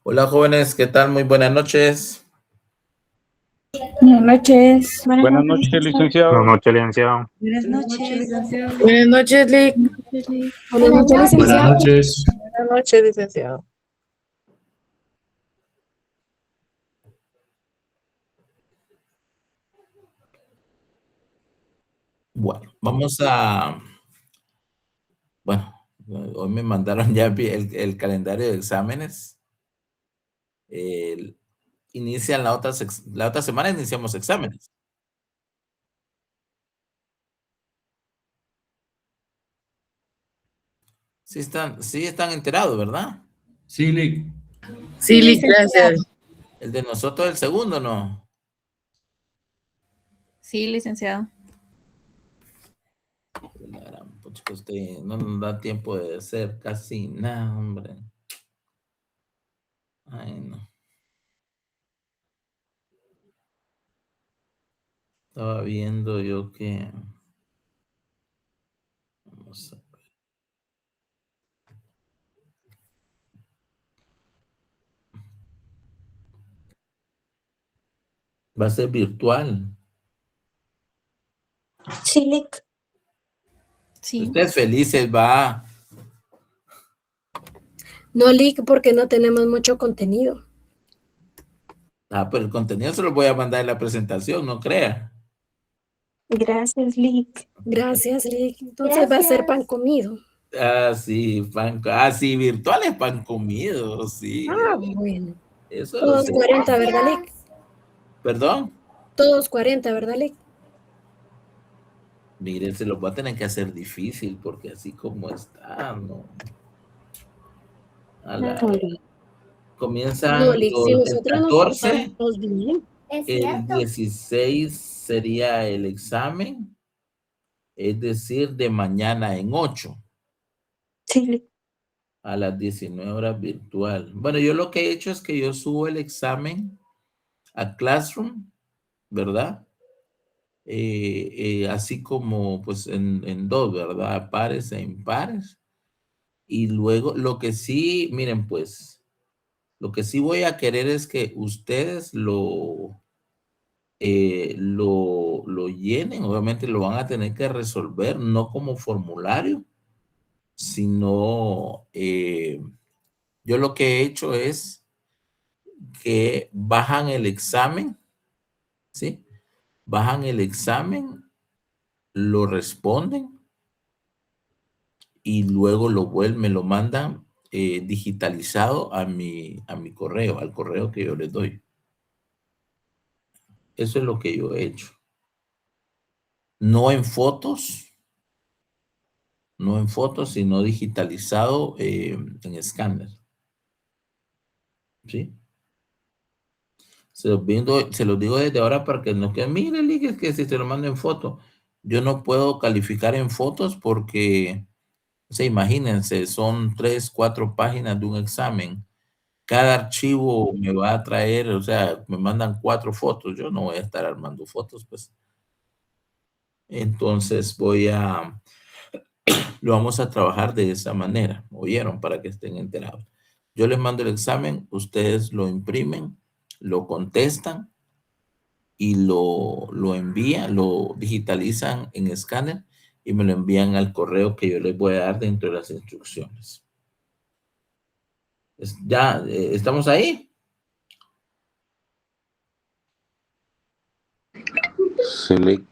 Hola jóvenes, ¿qué tal? Muy buenas noches. Buenas noches. Buenas noches, licenciado. Buenas noches, licenciado. Buenas noches, licenciado. Buenas noches, Lick. Buenas noches, Buenas licenciado. noches. Buenas noches, licenciado. Bueno, hoy me mandaron ya el calendario de exámenes. Inician la otra semana, iniciamos exámenes. Sí están enterados, ¿verdad? Sí, Lick. Sí, Lick, gracias. El de nosotros, el segundo, ¿no? Sí, licenciado. La gran pucha, que usted no nos da tiempo de hacer casi nada, hombre. Ay, no. Estaba viendo yo que... Vamos a ver. Va a ser virtual. Sí, Lick. Sí. Ustedes felices, va. No, Lick, porque no tenemos mucho contenido. Ah, pero el contenido se lo voy a mandar en la presentación, no crea. Gracias, Lick. Gracias, Lick. Entonces va a ser pan comido. Ah, sí, sí, virtual es pan comido, sí. Ah, bueno. Eso Todos sí. 40, ¿verdad, Lick? ¿Perdón? Todos 40, ¿verdad, Lick? Miren, se lo va a tener que hacer difícil porque así como está, ¿no? Comienzan No, Lick, si el nosotros nos 14, portamos bien. el 16 sería el examen, es decir, de mañana en 8. Sí, Lick. A las 19 horas virtual. Bueno, yo lo que he hecho es que yo subo el examen a Classroom, ¿verdad? Así como pues en dos, ¿verdad? Pares e impares. Y luego lo que sí, miren pues, lo que sí voy a querer es que ustedes lo llenen. Obviamente lo van a tener que resolver, no como formulario, sino yo lo que he hecho es que bajan el examen, ¿sí? Bajan el examen, lo responden y luego me lo mandan digitalizado a mi correo, al correo que yo les doy. Eso es lo que yo he hecho. No en fotos, sino digitalizado en escáner. ¿Sí? Se los digo desde ahora para que no queden, mire, es que si se lo mando en foto, yo no puedo calificar en fotos porque, o sea, imagínense, son 3, 4 páginas de un examen. Cada archivo me va a traer, o sea, me mandan 4 fotos. Yo no voy a estar armando fotos, pues. Entonces lo vamos a trabajar de esa manera. ¿Oyeron? Para que estén enterados. Yo les mando el examen, ustedes lo imprimen, lo contestan y lo envían, lo digitalizan en escáner y me lo envían al correo que yo les voy a dar dentro de las instrucciones. Ya, ¿estamos ahí? Select.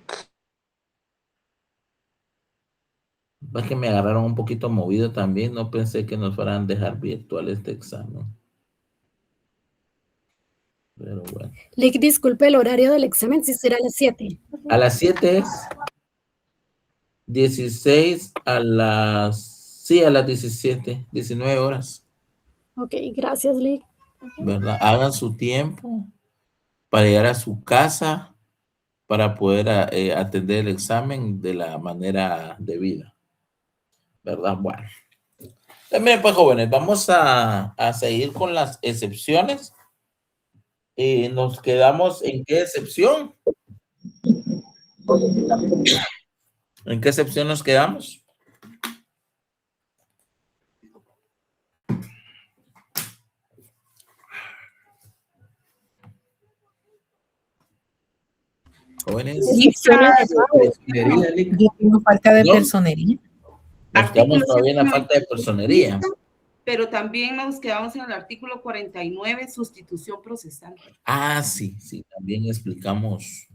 Es que me agarraron un poquito movido también. No pensé que nos fueran a dejar virtual este examen. Pero bueno. Lick, disculpe el horario del examen, si será a las 7. A las 7 es 16 sí, a las 17, 19 horas. Ok, gracias, Lick. ¿Verdad? Hagan su tiempo para llegar a su casa para poder atender el examen de la manera debida. ¿Verdad? Bueno. Miren, pues jóvenes, vamos a seguir con las excepciones. Nos quedamos en qué excepción. ¿En qué excepción nos quedamos? Jóvenes, Sí, personería, Lick. yo tengo falta de ¿No? personería. Nos quedamos todavía en la falta de personería. Pero también nos quedamos en el artículo 49, sustitución procesal. Ah, sí, sí, también explicamos.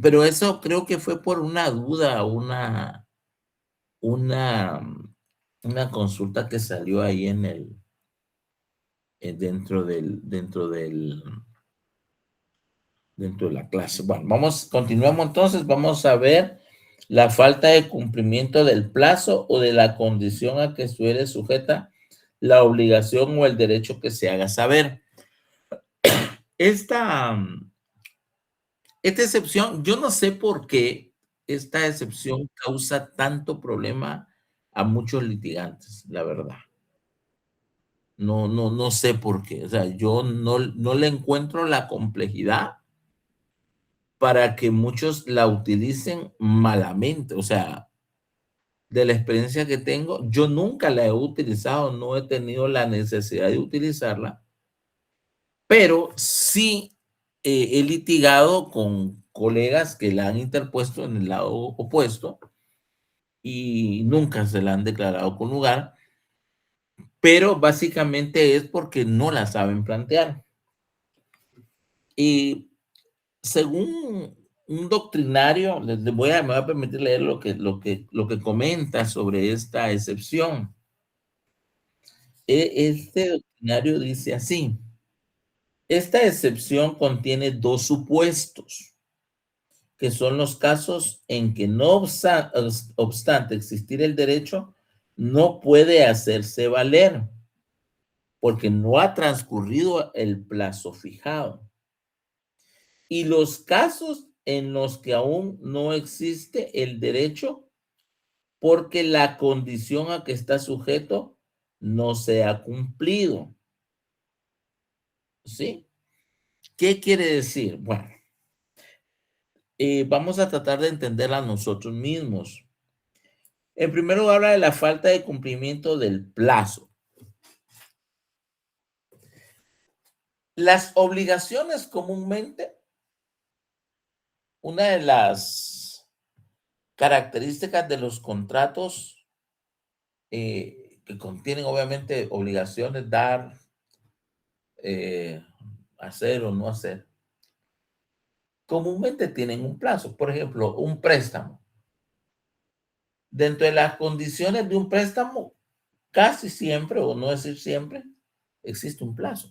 Pero eso creo que fue por una duda, una consulta que salió ahí en el, dentro de la clase. Bueno, continuamos entonces, vamos a ver la falta de cumplimiento del plazo o de la condición a que estuviera sujeta la obligación o el derecho que se haga saber. Esta excepción, yo no sé por qué esta excepción causa tanto problema a muchos litigantes, la verdad. No sé por qué. O sea, yo no le encuentro la complejidad para que muchos la utilicen malamente. O sea, de la experiencia que tengo, yo nunca la he utilizado, no he tenido la necesidad de utilizarla, pero sí he litigado con colegas que la han interpuesto en el lado opuesto y nunca se la han declarado con lugar, pero básicamente es porque no la saben plantear. Y según un doctrinario, me voy a permitir leer lo que comenta sobre esta excepción. Este doctrinario dice así: esta excepción contiene dos supuestos, que son los casos en que no obstante existir el derecho, no puede hacerse valer, porque no ha transcurrido el plazo fijado. Y los casos en los que aún no existe el derecho, porque la condición a que está sujeto no se ha cumplido. ¿Sí? ¿Qué quiere decir? Bueno, vamos a tratar de entenderla nosotros mismos. En primer lugar, habla de la falta de cumplimiento del plazo. Las obligaciones comúnmente, una de las características de los contratos que contienen obviamente obligaciones, dar, hacer o no hacer, comúnmente tienen un plazo. Por ejemplo, un préstamo. Dentro de las condiciones de un préstamo, casi siempre, o no decir siempre, existe un plazo.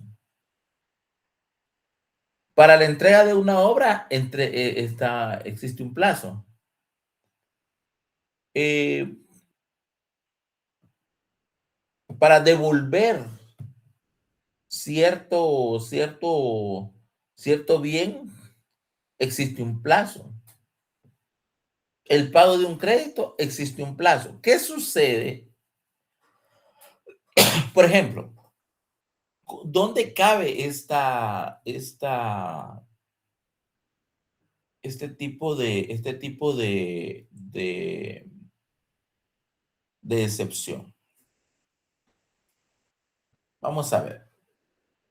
Para la entrega de una obra existe un plazo. Para devolver cierto bien, existe un plazo. El pago de un crédito, existe un plazo. ¿Qué sucede? Por ejemplo, ¿dónde cabe este tipo de excepción? Vamos a ver.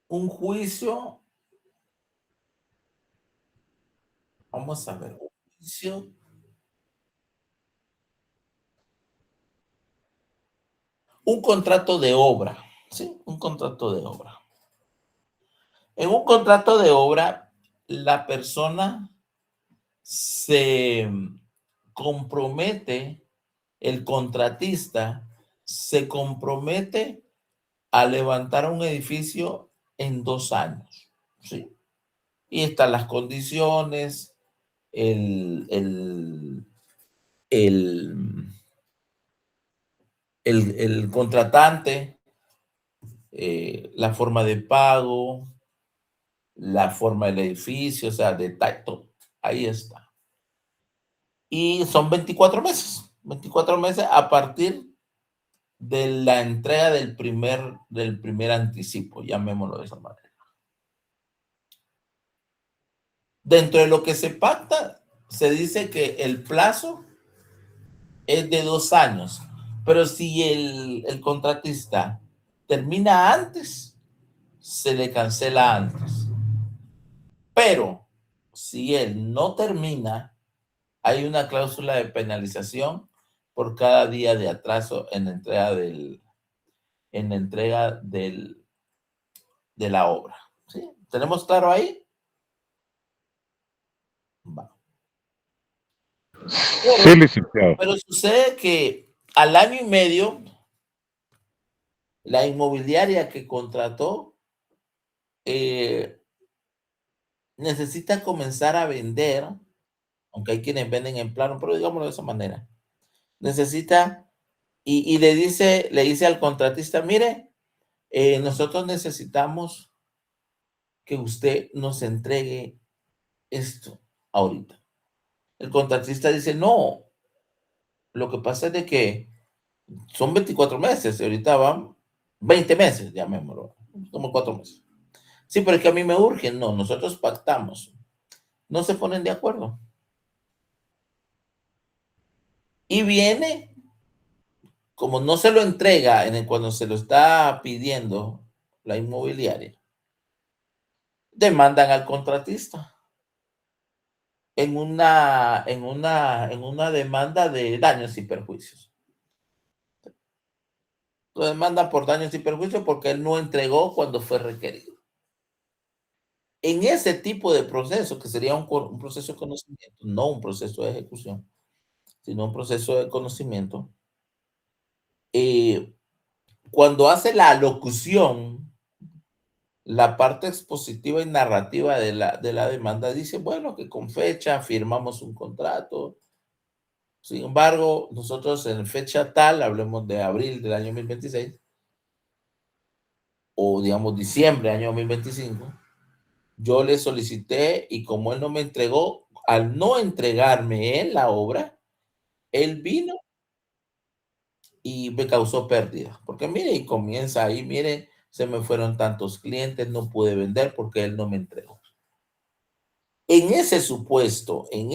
Un juicio. Vamos a ver. Un juicio. Un contrato de obra. ¿Sí? Un contrato de obra. En un contrato de obra, la persona se compromete, el contratista se compromete a levantar un edificio en 2 años, ¿sí? Y están las condiciones, el contratante, la forma de pago, la forma del edificio, o sea, detalle, todo. Ahí está. Y son 24 meses. 24 meses a partir de la entrega del primer anticipo, llamémoslo de esa manera. Dentro de lo que se pacta, se dice que el plazo es de 2 años, pero si el contratista termina antes, se le cancela antes. Pero si él no termina, hay una cláusula de penalización por cada día de atraso en la entrega de la obra. ¿Sí? ¿Tenemos claro ahí? Va. Sí, licenciado. Pero sucede que al año y medio, la inmobiliaria que contrató necesita comenzar a vender, aunque hay quienes venden en plano, pero digámoslo de esa manera. Necesita, y le dice al contratista, mire, nosotros necesitamos que usted nos entregue esto ahorita. El contratista dice, no, lo que pasa es de que son 24 meses, y ahorita van 20 meses, llamémoslo, como 4 meses. Sí, pero es que a mí me urge. No, nosotros pactamos. No se ponen de acuerdo. Y viene, como no se lo entrega cuando se lo está pidiendo la inmobiliaria, demandan al contratista en una demanda de daños y perjuicios. Lo demanda por daños y perjuicios porque él no entregó cuando fue requerido. En ese tipo de proceso, que sería un proceso de conocimiento, no un proceso de ejecución, sino un proceso de conocimiento, cuando hace la alocución, la parte expositiva y narrativa de la demanda dice, bueno, que con fecha firmamos un contrato. Sin embargo, nosotros en fecha tal, hablemos de abril del año 2026, o digamos diciembre del año 2025, yo le solicité y como él no me entregó, al no entregarme él la obra, él vino y me causó pérdida. Porque mire, y comienza ahí, mire, se me fueron tantos clientes, no pude vender porque él no me entregó. En ese supuesto, el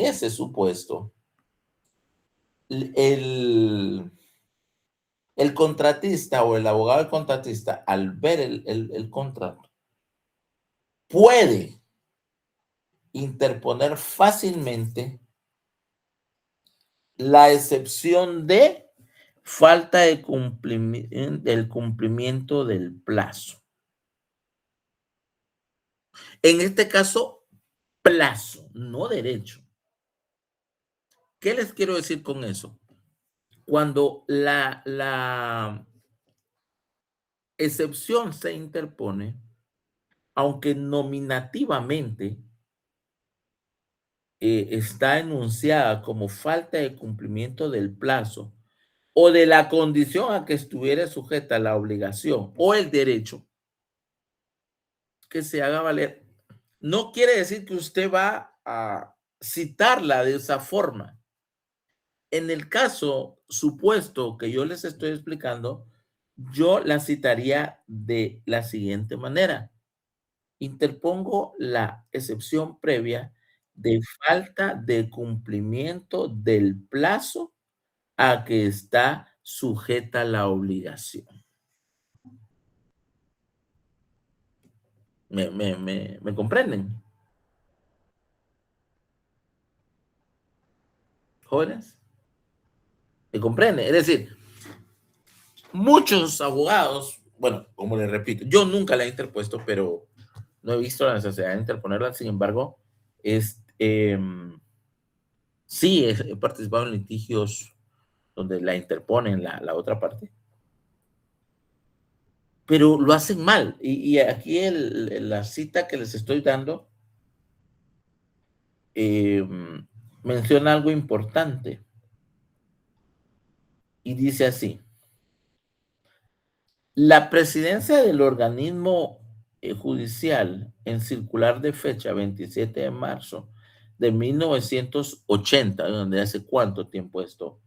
contratista o el abogado del contratista, al ver el contrato, puede interponer fácilmente la excepción de falta de cumplimiento del plazo. En este caso, plazo, no derecho. ¿Qué les quiero decir con eso? Cuando la excepción se interpone, aunque nominativamente está enunciada como falta de cumplimiento del plazo o de la condición a que estuviera sujeta la obligación o el derecho que se haga valer, no quiere decir que usted va a citarla de esa forma. En el caso supuesto que yo les estoy explicando, yo la citaría de la siguiente manera. Interpongo la excepción previa de falta de cumplimiento del plazo a que está sujeta la obligación. ¿Me comprenden? Jóvenes, ¿me comprenden? Es decir, muchos abogados, bueno, como les repito, yo nunca la he interpuesto, pero no he visto la necesidad de interponerla. Sin embargo, sí he participado en litigios donde la interponen la otra parte, pero lo hacen mal. Y aquí la cita que les estoy dando menciona algo importante y dice así: la presidencia del organismo judicial en circular de fecha 27 de marzo de 1980, donde hace cuánto tiempo esto,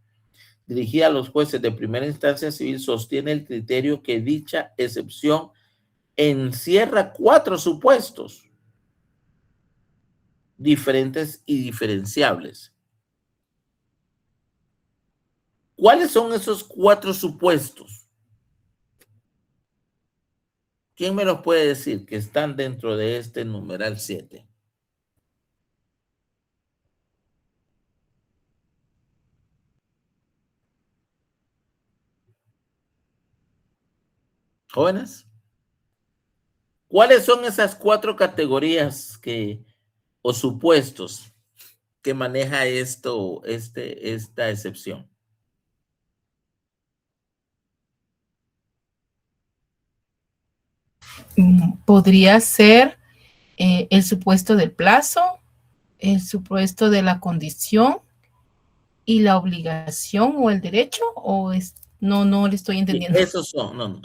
dirigida a los jueces de primera instancia civil, sostiene el criterio que dicha excepción encierra 4 supuestos diferentes y diferenciables. ¿Cuáles son esos 4 supuestos? ¿Quién me los puede decir que están dentro de este numeral 7? Jóvenes, ¿cuáles son esas 4 categorías o supuestos que maneja esta excepción? Podría ser el supuesto del plazo, el supuesto de la condición y la obligación o el derecho, o no le estoy entendiendo. Esos son,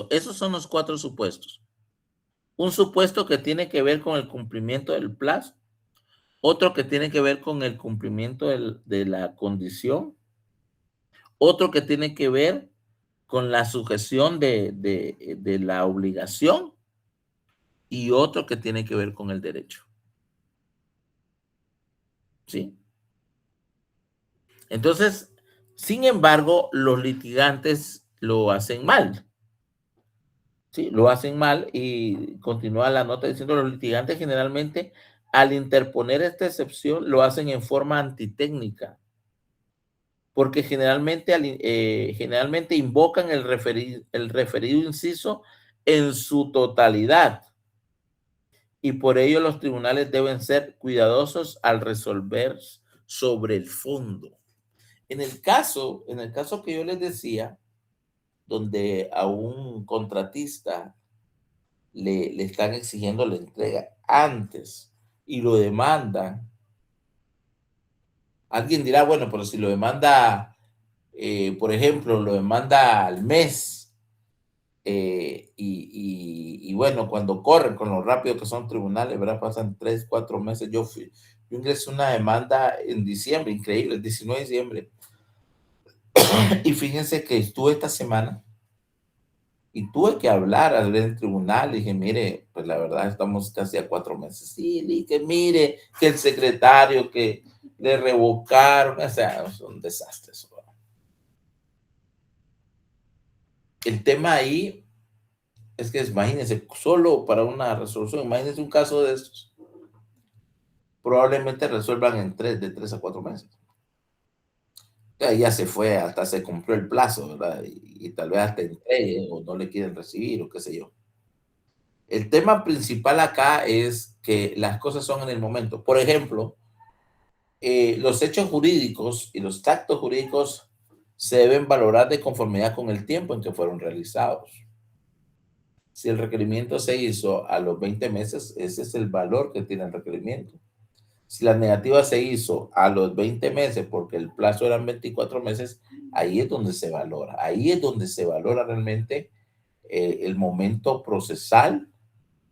esos son los 4 supuestos. Un supuesto que tiene que ver con el cumplimiento del plazo, otro que tiene que ver con el cumplimiento de la condición, otro que tiene que ver con la sujeción de la obligación y otro que tiene que ver con el derecho. ¿Sí? Entonces, sin embargo, los litigantes lo hacen mal. Sí, lo hacen mal y continúa la nota diciendo los litigantes generalmente al interponer esta excepción lo hacen en forma antitécnica porque generalmente invocan el referido inciso en su totalidad y por ello los tribunales deben ser cuidadosos al resolver sobre el fondo. En el caso que yo les decía, donde a un contratista le están exigiendo la entrega antes y lo demandan, alguien dirá, bueno, pero si lo demanda, por ejemplo, lo demanda al mes, y bueno, cuando corren con lo rápido que son tribunales, ¿verdad? Pasan 3, 4 meses. Yo ingresé una demanda en diciembre, increíble, el 19 de diciembre. Y fíjense que estuve esta semana y tuve que hablar al del tribunal. Dije, mire, pues la verdad estamos casi a 4 meses. Sí, que mire, que el secretario que le revocaron, o sea, es un desastre eso. El tema ahí es que imagínense, solo para una resolución, imagínense un caso de estos. Probablemente resuelvan de 3 a 4 meses. Ya se fue, hasta se cumplió el plazo, ¿verdad? Y tal vez hasta entregue o no le quieren recibir o qué sé yo. El tema principal acá es que las cosas son en el momento. Por ejemplo, los hechos jurídicos y los actos jurídicos se deben valorar de conformidad con el tiempo en que fueron realizados. Si el requerimiento se hizo a los 20 meses, ese es el valor que tiene el requerimiento. Si la negativa se hizo a los 20 meses porque el plazo eran 24 meses, ahí es donde se valora. Ahí es donde se valora realmente el momento procesal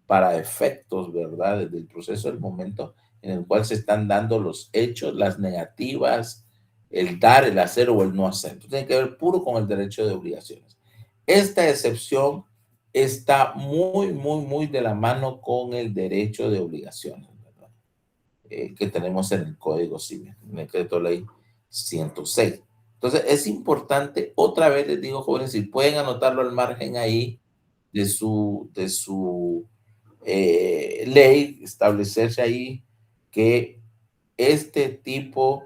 para efectos, ¿verdad? Desde el proceso, el momento en el cual se están dando los hechos, las negativas, el dar, el hacer o el no hacer. Entonces, tiene que ver puro con el derecho de obligaciones. Esta excepción está muy de la mano con el derecho de obligaciones, ¿verdad? Que tenemos en el Código Civil, en el Decreto Ley 106. Entonces, es importante, otra vez les digo, jóvenes, si pueden anotarlo al margen ahí de su ley, establecerse ahí que este tipo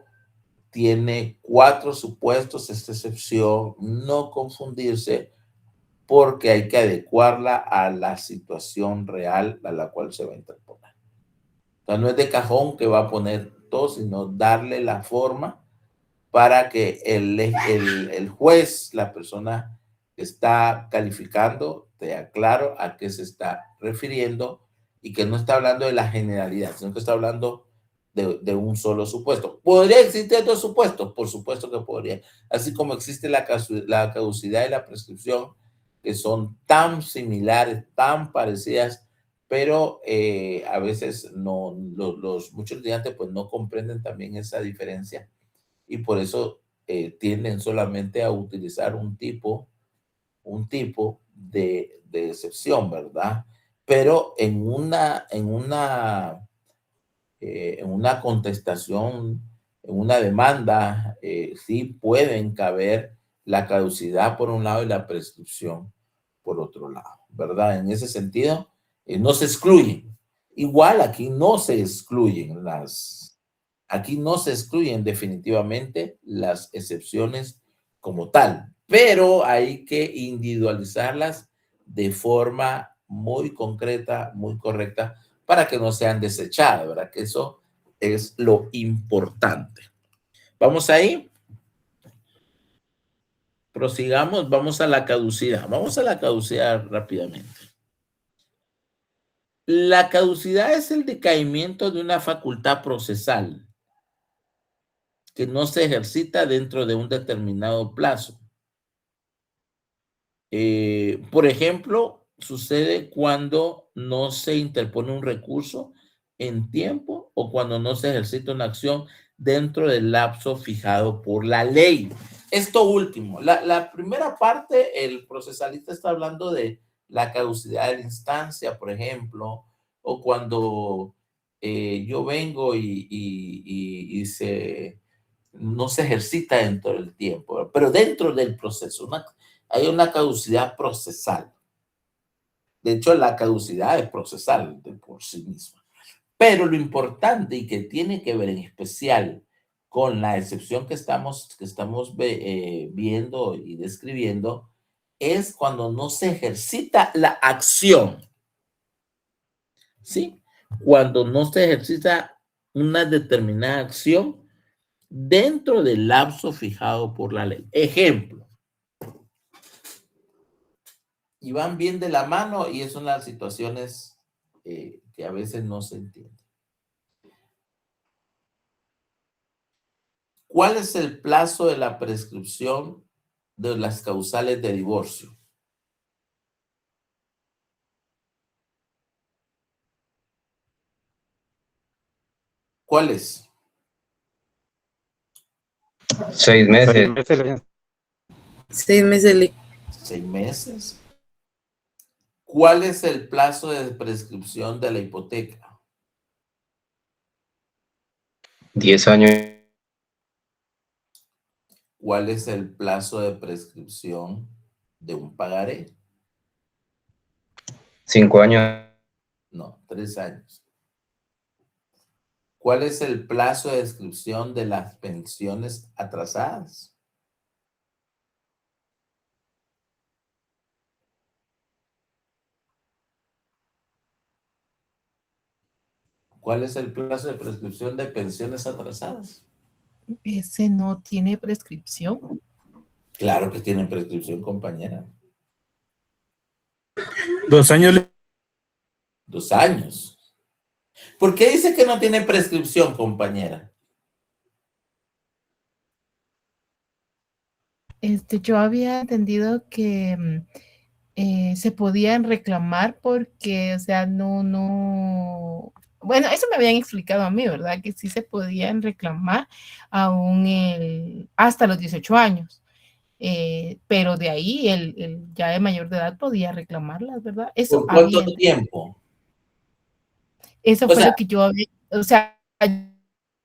tiene 4 supuestos, esta excepción, no confundirse, porque hay que adecuarla a la situación real a la cual se va a interponer. O sea, no es de cajón que va a poner todo, sino darle la forma para que el juez, la persona que está calificando, te claro a qué se está refiriendo y que no está hablando de la generalidad, sino que está hablando de un solo supuesto. ¿Podría existir 2 supuestos? Por supuesto que podría. Así como existe la caducidad y la prescripción, que son tan similares, tan parecidas, pero a veces muchos estudiantes pues no comprenden también esa diferencia y por eso tienden solamente a utilizar un tipo de excepción, ¿verdad? Pero en una contestación, en una demanda, sí pueden caber la caducidad por un lado y la prescripción por otro lado, ¿verdad? En ese sentido, no se excluyen. Igual aquí no se excluyen definitivamente las excepciones como tal, pero hay que individualizarlas de forma muy concreta, muy correcta, para que no sean desechadas, ¿verdad? Que eso es lo importante. ¿Vamos ahí? Prosigamos, vamos a la caducidad. Vamos a la caducidad rápidamente. La caducidad es el decaimiento de una facultad procesal que no se ejercita dentro de un determinado plazo. Por ejemplo, sucede cuando no se interpone un recurso en tiempo o cuando no se ejercita una acción dentro del lapso fijado por la ley. Esto último, la primera parte, el procesalista está hablando de la caducidad de la instancia, por ejemplo, o cuando yo vengo y no se ejercita dentro del tiempo, pero dentro del proceso, hay una caducidad procesal. De hecho, la caducidad es procesal de por sí misma. Pero lo importante y que tiene que ver en especial con la excepción que estamos viendo y describiendo es cuando no se ejercita la acción. ¿Sí? Cuando no se ejercita una determinada acción dentro del lapso fijado por la ley. Ejemplo. Y van bien de la mano y es una de las situaciones que a veces no se entiende. ¿Cuál es el plazo de la prescripción de las causales de divorcio? ¿Cuál es? 6 meses. 6 meses, Lic. 6 meses. ¿Cuál es el plazo de prescripción de la hipoteca? 10 años. ¿Cuál es el plazo de prescripción de un pagaré? 5 años. No, 3 años. ¿Cuál es el plazo de prescripción de las pensiones atrasadas? ¿Cuál es el plazo de prescripción de pensiones atrasadas? Ese no tiene prescripción. Claro que tienen prescripción, compañera. 2 años. 2 años. ¿Por qué dice que no tiene prescripción, compañera? Yo había entendido que se podían reclamar porque, o sea, bueno, eso me habían explicado a mí, ¿verdad? Que sí se podían reclamar aún hasta los 18 años. Pero de ahí el ya de mayor de edad podía reclamarlas, ¿verdad? Eso ¿Por cuánto había, tiempo? eso O fue sea, lo que yo había, o sea,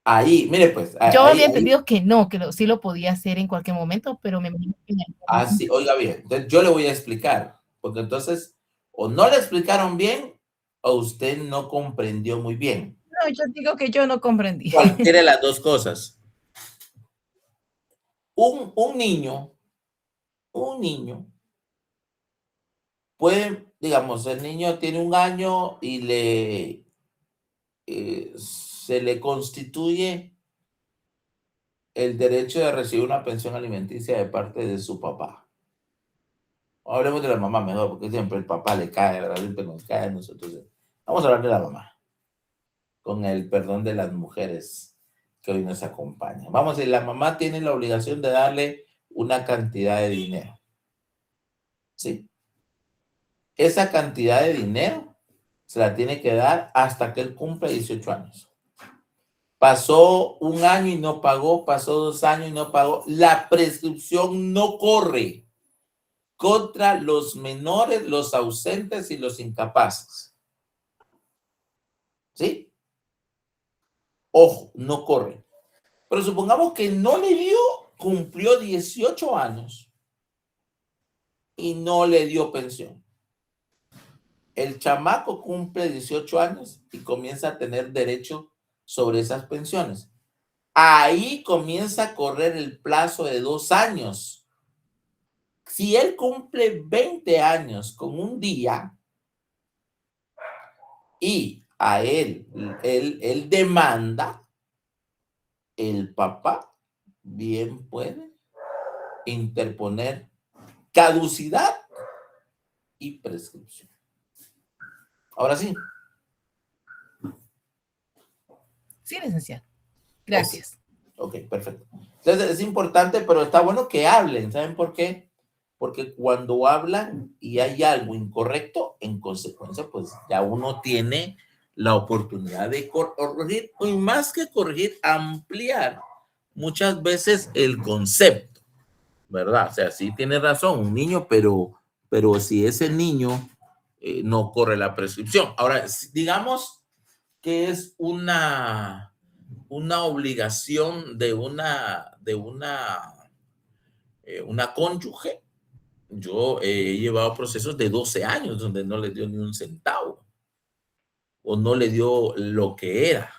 ahí, mire pues. yo Ahí, había entendido que no, que sí lo podía hacer en cualquier momento, pero me imagino que en algún momento. sí, oiga bien. Entonces, yo le voy a explicar. Porque entonces, o no le explicaron bien, o usted no comprendió muy bien. No, yo digo que yo no comprendí. Cualquiera de las dos cosas. Un niño puede, digamos, el niño tiene 1 año y se le constituye el derecho de recibir una pensión alimenticia de parte de su papá. Hablemos de la mamá mejor, porque siempre el papá le cae, ¿verdad? Siempre nos cae a nosotros. Vamos a hablar de la mamá, con el perdón de las mujeres que hoy nos acompañan. Vamos a decir, la mamá tiene la obligación de darle una cantidad de dinero. ¿Sí? Esa cantidad de dinero se la tiene que dar hasta que él cumpla 18 años. Pasó 1 año y no pagó, pasó 2 años y no pagó. La prescripción no corre contra los menores, los ausentes y los incapaces. ¿Sí? Ojo, no corre. Pero supongamos que no le dio, cumplió 18 años y no le dio pensión. El chamaco cumple 18 años y comienza a tener derecho sobre esas pensiones. Ahí comienza a correr el plazo de 2 años Si él cumple 20 años con un día y a él demanda, el papá bien puede interponer caducidad y prescripción. Ahora sí. Sí, licenciado. Gracias. Ok, perfecto. Entonces es importante, pero está bueno que hablen. ¿Saben por qué? Porque cuando hablan y hay algo incorrecto, en consecuencia, pues ya uno tiene la oportunidad de corregir, y más que corregir, ampliar muchas veces el concepto, ¿verdad? O sea, sí tiene razón un niño, pero si ese niño no corre la prescripción. Ahora, digamos que es una obligación de una cónyuge. Yo he llevado procesos de 12 años donde no le dio ni un centavo o no le dio lo que era.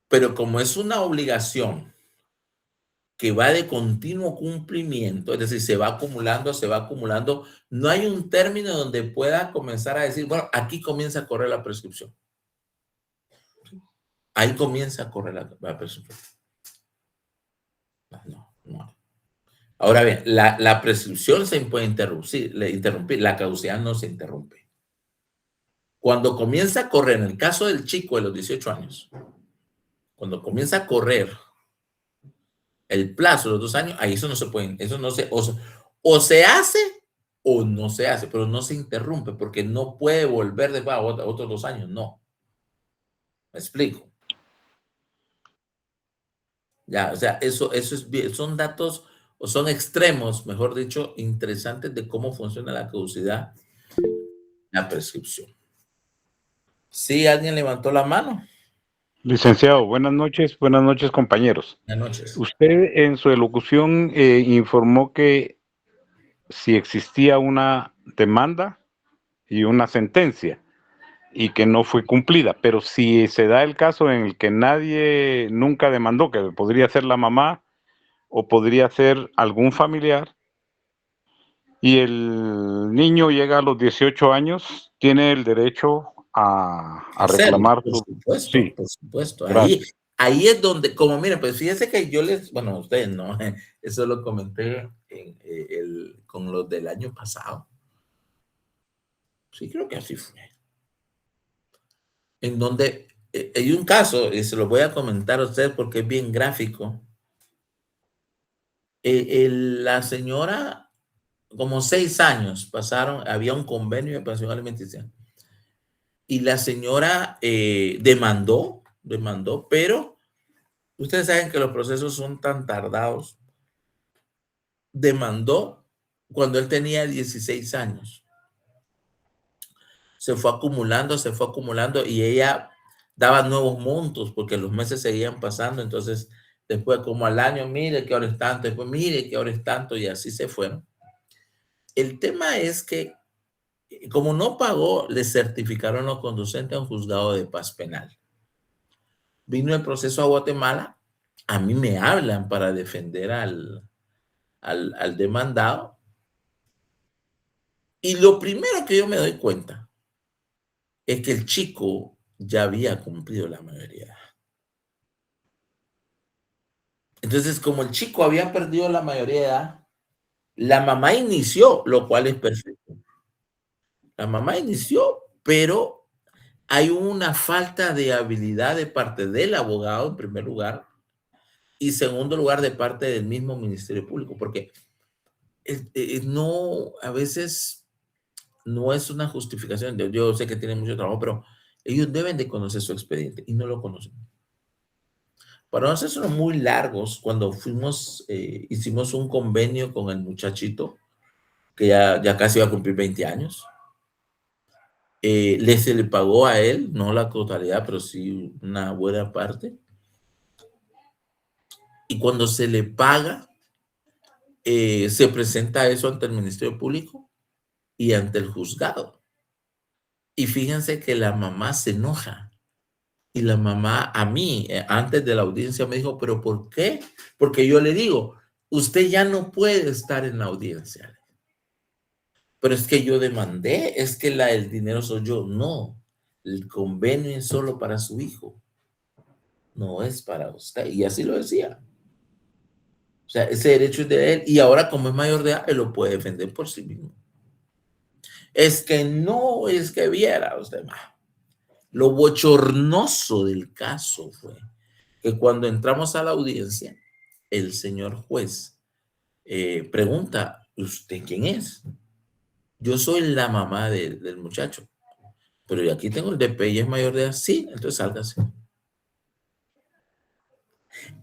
Pero como es una obligación que va de continuo cumplimiento, es decir, se va acumulando, no hay un término donde pueda comenzar a decir, bueno, aquí comienza a correr la prescripción. Ahí comienza a correr la prescripción. No. Ahora bien, la prescripción se puede interrumpir, la caducidad no se interrumpe. Cuando comienza a correr, en el caso del chico de los 18 años, cuando comienza a correr el plazo de los 2 años, ahí eso no se puede, o se hace o no se hace, pero no se interrumpe porque no puede volver después a otros 2 años, no. ¿Me explico? Ya, o sea, eso es bien, son datos o son extremos, mejor dicho, interesantes de cómo funciona la caducidad, la prescripción. ¿Sí alguien levantó la mano? Licenciado, buenas noches compañeros. Buenas noches. Usted en su elocución informó que si existía una demanda y una sentencia y que no fue cumplida, pero si se da el caso en el que nadie nunca demandó, que podría ser la mamá o podría ser algún familiar, y el niño llega a los 18 años, tiene el derecho a reclamar por supuesto, sí, por supuesto. Gracias. Ahí es donde, como miren, pues fíjense que bueno, ustedes no, eso lo comenté con los del año pasado. Sí, creo que así fue. En donde hay un caso, y se lo voy a comentar a ustedes porque es bien gráfico. La señora, como 6 años pasaron, había un convenio de pensión alimenticia. Y la señora demandó, pero ustedes saben que los procesos son tan tardados. Demandó cuando él tenía 16 años. Se fue acumulando y ella daba nuevos montos porque los meses seguían pasando. Entonces, después como al año, mire que ahora es tanto, después mire que ahora es tanto y así se fueron. El tema es que como no pagó, le certificaron los conducentes a un juzgado de paz penal. Vino el proceso a Guatemala, a mí me hablan para defender al demandado. Y lo primero que yo me doy cuenta es que el chico ya había cumplido la mayoría de edad. Entonces, como el chico había perdido la mayoría de edad, la mamá inició, lo cual es perfecto. La mamá inició, pero hay una falta de habilidad de parte del abogado, en primer lugar, y en segundo lugar, de parte del mismo Ministerio Público, porque no, a veces no es una justificación. Yo sé que tienen mucho trabajo, pero ellos deben de conocer su expediente y no lo conocen. Para nosotros son muy largos. Cuando hicimos un convenio con el muchachito, que ya casi iba a cumplir 20 años. Se le pagó a él, no la totalidad, pero sí una buena parte. Y cuando se le paga, se presenta eso ante el Ministerio Público y ante el juzgado. Y fíjense que la mamá se enoja. Y la mamá a mí, antes de la audiencia, me dijo, ¿pero por qué? Porque yo le digo, usted ya no puede estar en la audiencia. Pero es que yo demandé, es que el dinero soy yo. No, el convenio es solo para su hijo. No es para usted. Y así lo decía. O sea, ese derecho es de él. Y ahora, como es mayor de edad, él lo puede defender por sí mismo. Es que no, es que viera usted. Lo bochornoso del caso fue que cuando entramos a la audiencia, el señor juez pregunta, ¿usted quién es? Yo soy la mamá del muchacho, pero aquí tengo el DPI, es mayor de edad. Sí, entonces sálgase.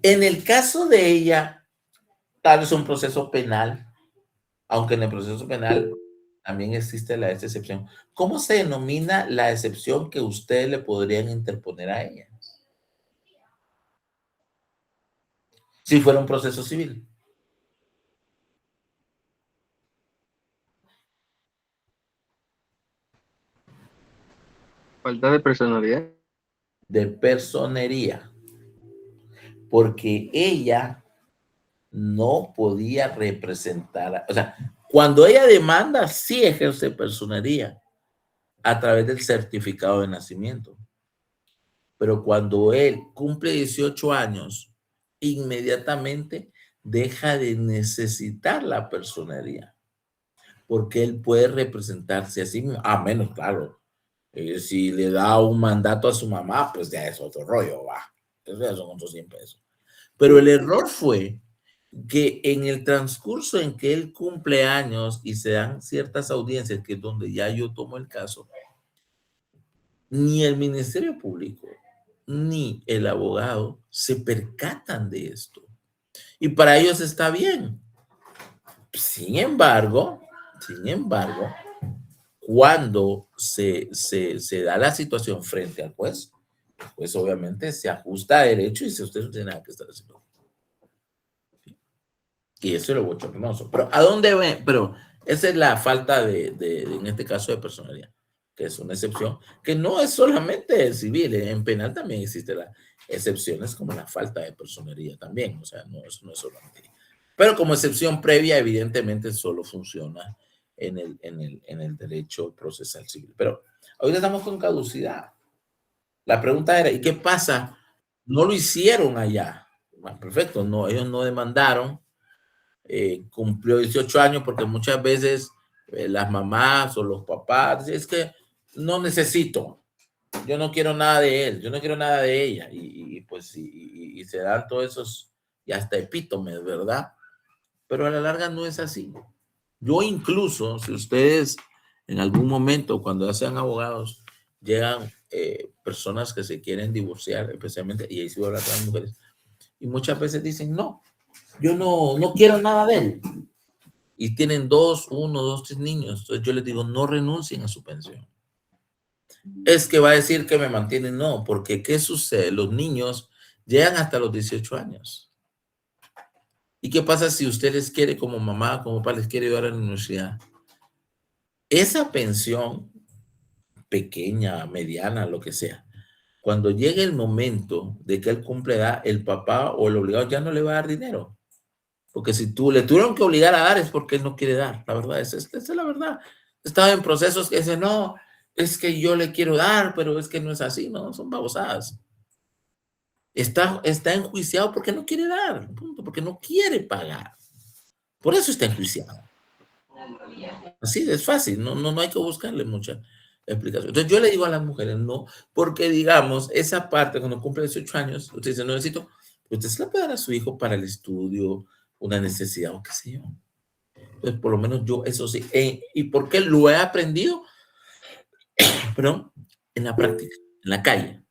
En el caso de ella, tal vez un proceso penal, aunque en el proceso penal también existe la excepción. ¿Cómo se denomina la excepción que ustedes le podrían interponer a ella? Si fuera un proceso civil. Falta de personalidad. De personería. Porque ella no podía representar, o sea, cuando ella demanda, sí ejerce personería a través del certificado de nacimiento. Pero cuando él cumple 18 años, inmediatamente deja de necesitar la personería, porque él puede representarse a sí mismo, a menos, claro, si le da un mandato a su mamá, pues ya es otro rollo, va. Eso ya son otros 100 pesos. Pero el error fue que en el transcurso en que él cumple años y se dan ciertas audiencias, que es donde ya yo tomo el caso, ni el Ministerio Público ni el abogado se percatan de esto. Y para ellos está bien. Sin embargo, cuando se da la situación frente al juez, pues obviamente se ajusta a derecho y si usted no tiene nada que estar haciendo. Y eso es lo bochornoso. Pero ¿a dónde ven? Pero esa es la falta en este caso, de personalidad, que es una excepción, que no es solamente civil, en penal también existen las excepciones como la falta de personalidad también, o sea, no es solamente. Pero como excepción previa, evidentemente solo funciona en el derecho procesal civil. Pero ahorita estamos con caducidad. La pregunta era, ¿y qué pasa? No lo hicieron allá. Perfecto, no, ellos no demandaron. Cumplió 18 años porque muchas veces las mamás o los papás dicen, es que no necesito, yo no quiero nada de él, yo no quiero nada de ella, y pues y se dan todos esos y hasta epítomes, ¿verdad? Pero a la larga no es así. Yo incluso, si ustedes en algún momento cuando ya sean abogados llegan personas que se quieren divorciar, especialmente, y ahí sí voy a hablar con las mujeres, y muchas veces dicen, no, yo no quiero nada de él. Y tienen 1, 2, 3 niños. Entonces yo les digo, no renuncien a su pensión. Es que va a decir que me mantienen. No, porque ¿qué sucede? Los niños llegan hasta los 18 años. ¿Y qué pasa si usted les quiere, como mamá, como papá, les quiere llevar a la universidad? Esa pensión, pequeña, mediana, lo que sea, cuando llegue el momento de que él cumple edad, el papá o el obligado ya no le va a dar dinero. Porque si tú le tuvieron que obligar a dar es porque él no quiere dar. La verdad, esa es la verdad. Estaba en procesos que dicen, no, es que yo le quiero dar, pero es que no es así, no, son babosadas. Está enjuiciado porque no quiere dar, punto, porque no quiere pagar. Por eso está enjuiciado. Así es fácil, no hay que buscarle mucha explicación. Entonces yo le digo a las mujeres, no, porque digamos, esa parte cuando cumple 18 años, usted dice, no necesito, usted se la puede dar a su hijo para el estudio, una necesidad o qué sé yo. Entonces, por lo menos yo, eso sí. ¿Y por qué lo he aprendido? Pero en la práctica, en la calle.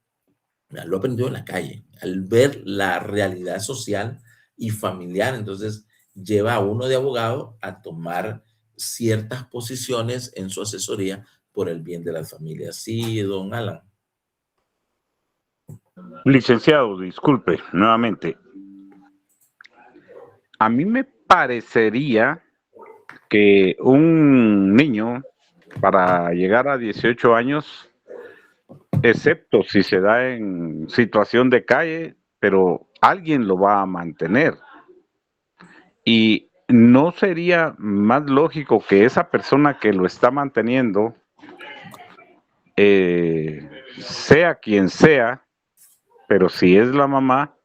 Lo he aprendido en la calle, al ver la realidad social y familiar. Entonces, lleva a uno de abogado a tomar ciertas posiciones en su asesoría por el bien de las familias. Sí, don Alan. Licenciado, disculpe, nuevamente. A mí me parecería que un niño para llegar a 18 años, excepto si se da en situación de calle, pero alguien lo va a mantener. Y no sería más lógico que esa persona que lo está manteniendo, sea quien sea, pero si es la mamá,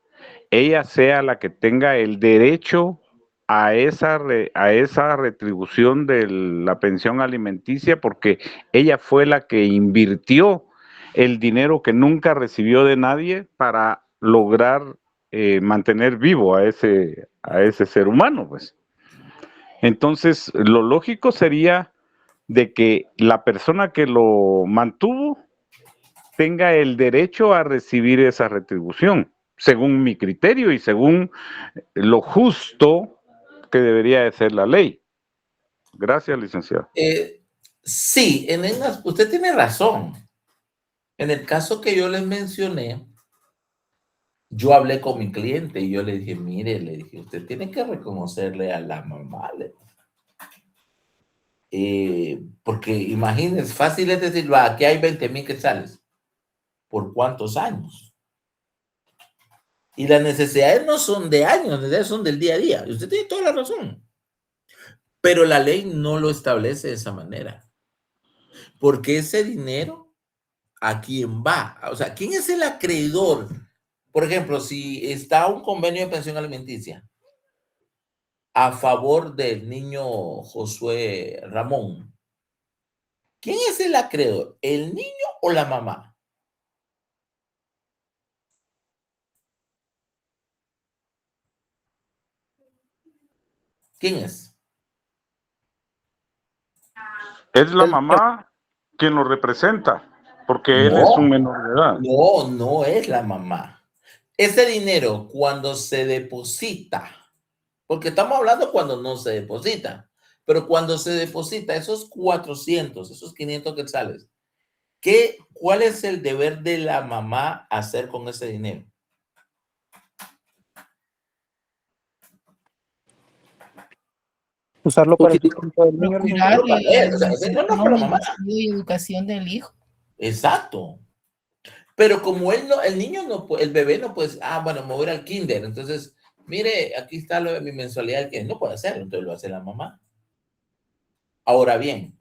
ella sea la que tenga el derecho a esa retribución de la pensión alimenticia, porque ella fue la que invirtió el dinero que nunca recibió de nadie para lograr mantener vivo a ese ser humano, pues. Entonces, lo lógico sería de que la persona que lo mantuvo tenga el derecho a recibir esa retribución, según mi criterio y según lo justo que debería de ser la ley. Gracias, licenciado. Sí, usted tiene razón. En el caso que yo les mencioné, yo hablé con mi cliente y yo le dije, mire, le dije, usted tiene que reconocerle a la mamá. Porque imagínense, fácil es decir, va, aquí hay 20,000 quetzales. ¿Por cuántos años? Y las necesidades no son de años, las necesidades son del día a día. Y usted tiene toda la razón. Pero la ley no lo establece de esa manera. Porque ese dinero, ¿a quién va? O sea, ¿quién es el acreedor? Por ejemplo, si está un convenio de pensión alimenticia a favor del niño Josué Ramón, ¿quién es el acreedor? ¿El niño o la mamá? ¿Quién es? Es la mamá quien lo representa, porque él es un menor de edad. No, no es la mamá. Ese dinero cuando se deposita, porque estamos hablando cuando no se deposita, pero cuando se deposita esos 400, esos 500 quetzales, ¿cuál es el deber de la mamá hacer con ese dinero? Usarlo para el sustento del niño. Procurar mamá. Y educación del hijo. Exacto. Pero como el niño no puede, el bebé no puede, bueno, me voy al kinder, entonces, mire, aquí está lo de mi mensualidad, que no puede hacerlo, entonces lo hace la mamá. Ahora bien,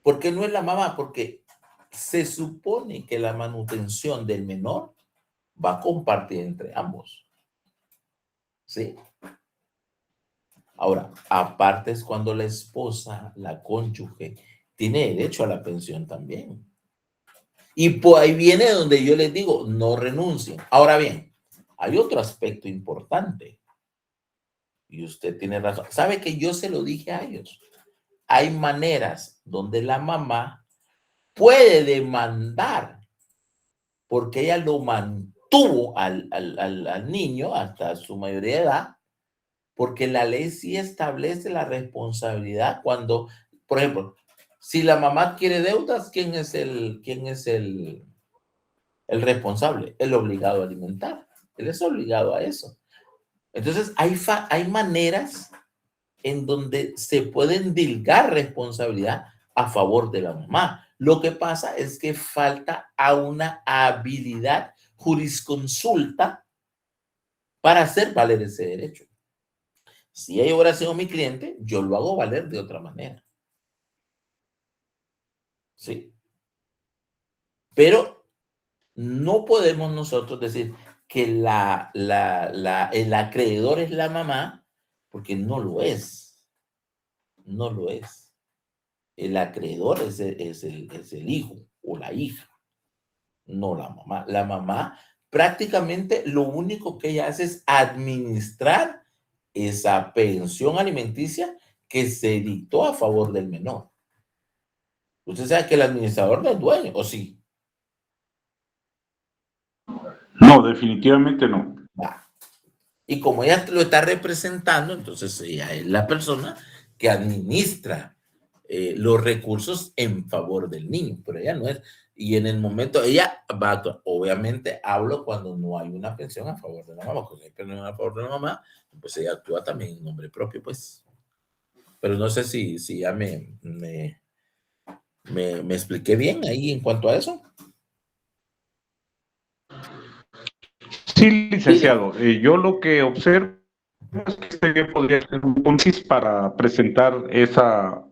¿por qué no es la mamá? Porque se supone que la manutención del menor va a compartir entre ambos. ¿Sí? Ahora, aparte es cuando la esposa, la cónyuge, tiene derecho a la pensión también. Y por ahí viene donde yo les digo, no renuncien. Ahora bien, hay otro aspecto importante. Y usted tiene razón. ¿Sabe que yo se lo dije a ellos? Hay maneras donde la mamá puede demandar porque ella lo mantuvo al niño hasta su mayoría de edad, porque la ley sí establece la responsabilidad cuando, por ejemplo, si la mamá quiere deudas, ¿quién es el responsable? El obligado a alimentar. Él es obligado a eso. Entonces, hay maneras en donde se pueden dilgar responsabilidad a favor de la mamá. Lo que pasa es que falta a una habilidad jurisconsulta para hacer valer ese derecho. Si ella hubiera sido mi cliente, yo lo hago valer de otra manera. Sí. Pero no podemos nosotros decir que el acreedor es la mamá, porque no lo es. No lo es. El acreedor es el hijo o la hija, no la mamá. La mamá prácticamente lo único que ella hace es administrar esa pensión alimenticia que se dictó a favor del menor. Usted sabe que el administrador no es dueño, ¿o sí? No, definitivamente no. Y como ella lo está representando, entonces ella es la persona que administra los recursos en favor del niño, pero ella no es. Y en el momento, ella va a actuar. Obviamente hablo cuando no hay una pensión a favor de la mamá. Cuando hay pensión a favor de la mamá, pues ella actúa también en nombre propio, pues. Pero no sé si ya me expliqué bien ahí en cuanto a eso. Sí, licenciado. Yo lo que observo ¿Qué podría ser un puntis para presentar esa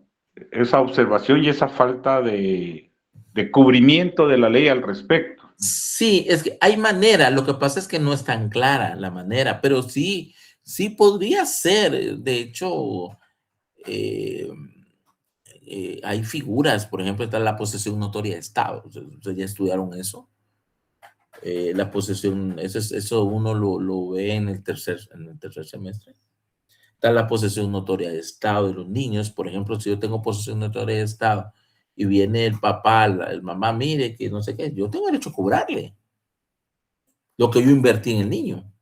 observación y esa falta de cubrimiento de la ley al respecto? Sí, es que hay manera, lo que pasa es que no es tan clara la manera, pero sí, sí podría ser. De hecho, eh, hay figuras, por ejemplo, está la posesión notoria de Estado. ¿Ustedes ya estudiaron eso? La posesión, eso uno lo ve en el tercer semestre. Está la posesión notoria de Estado de los niños. Por ejemplo, si yo tengo posesión notoria de Estado y viene el papá, el mamá, mire que no sé qué, yo tengo derecho a cobrarle lo que yo invertí en el niño.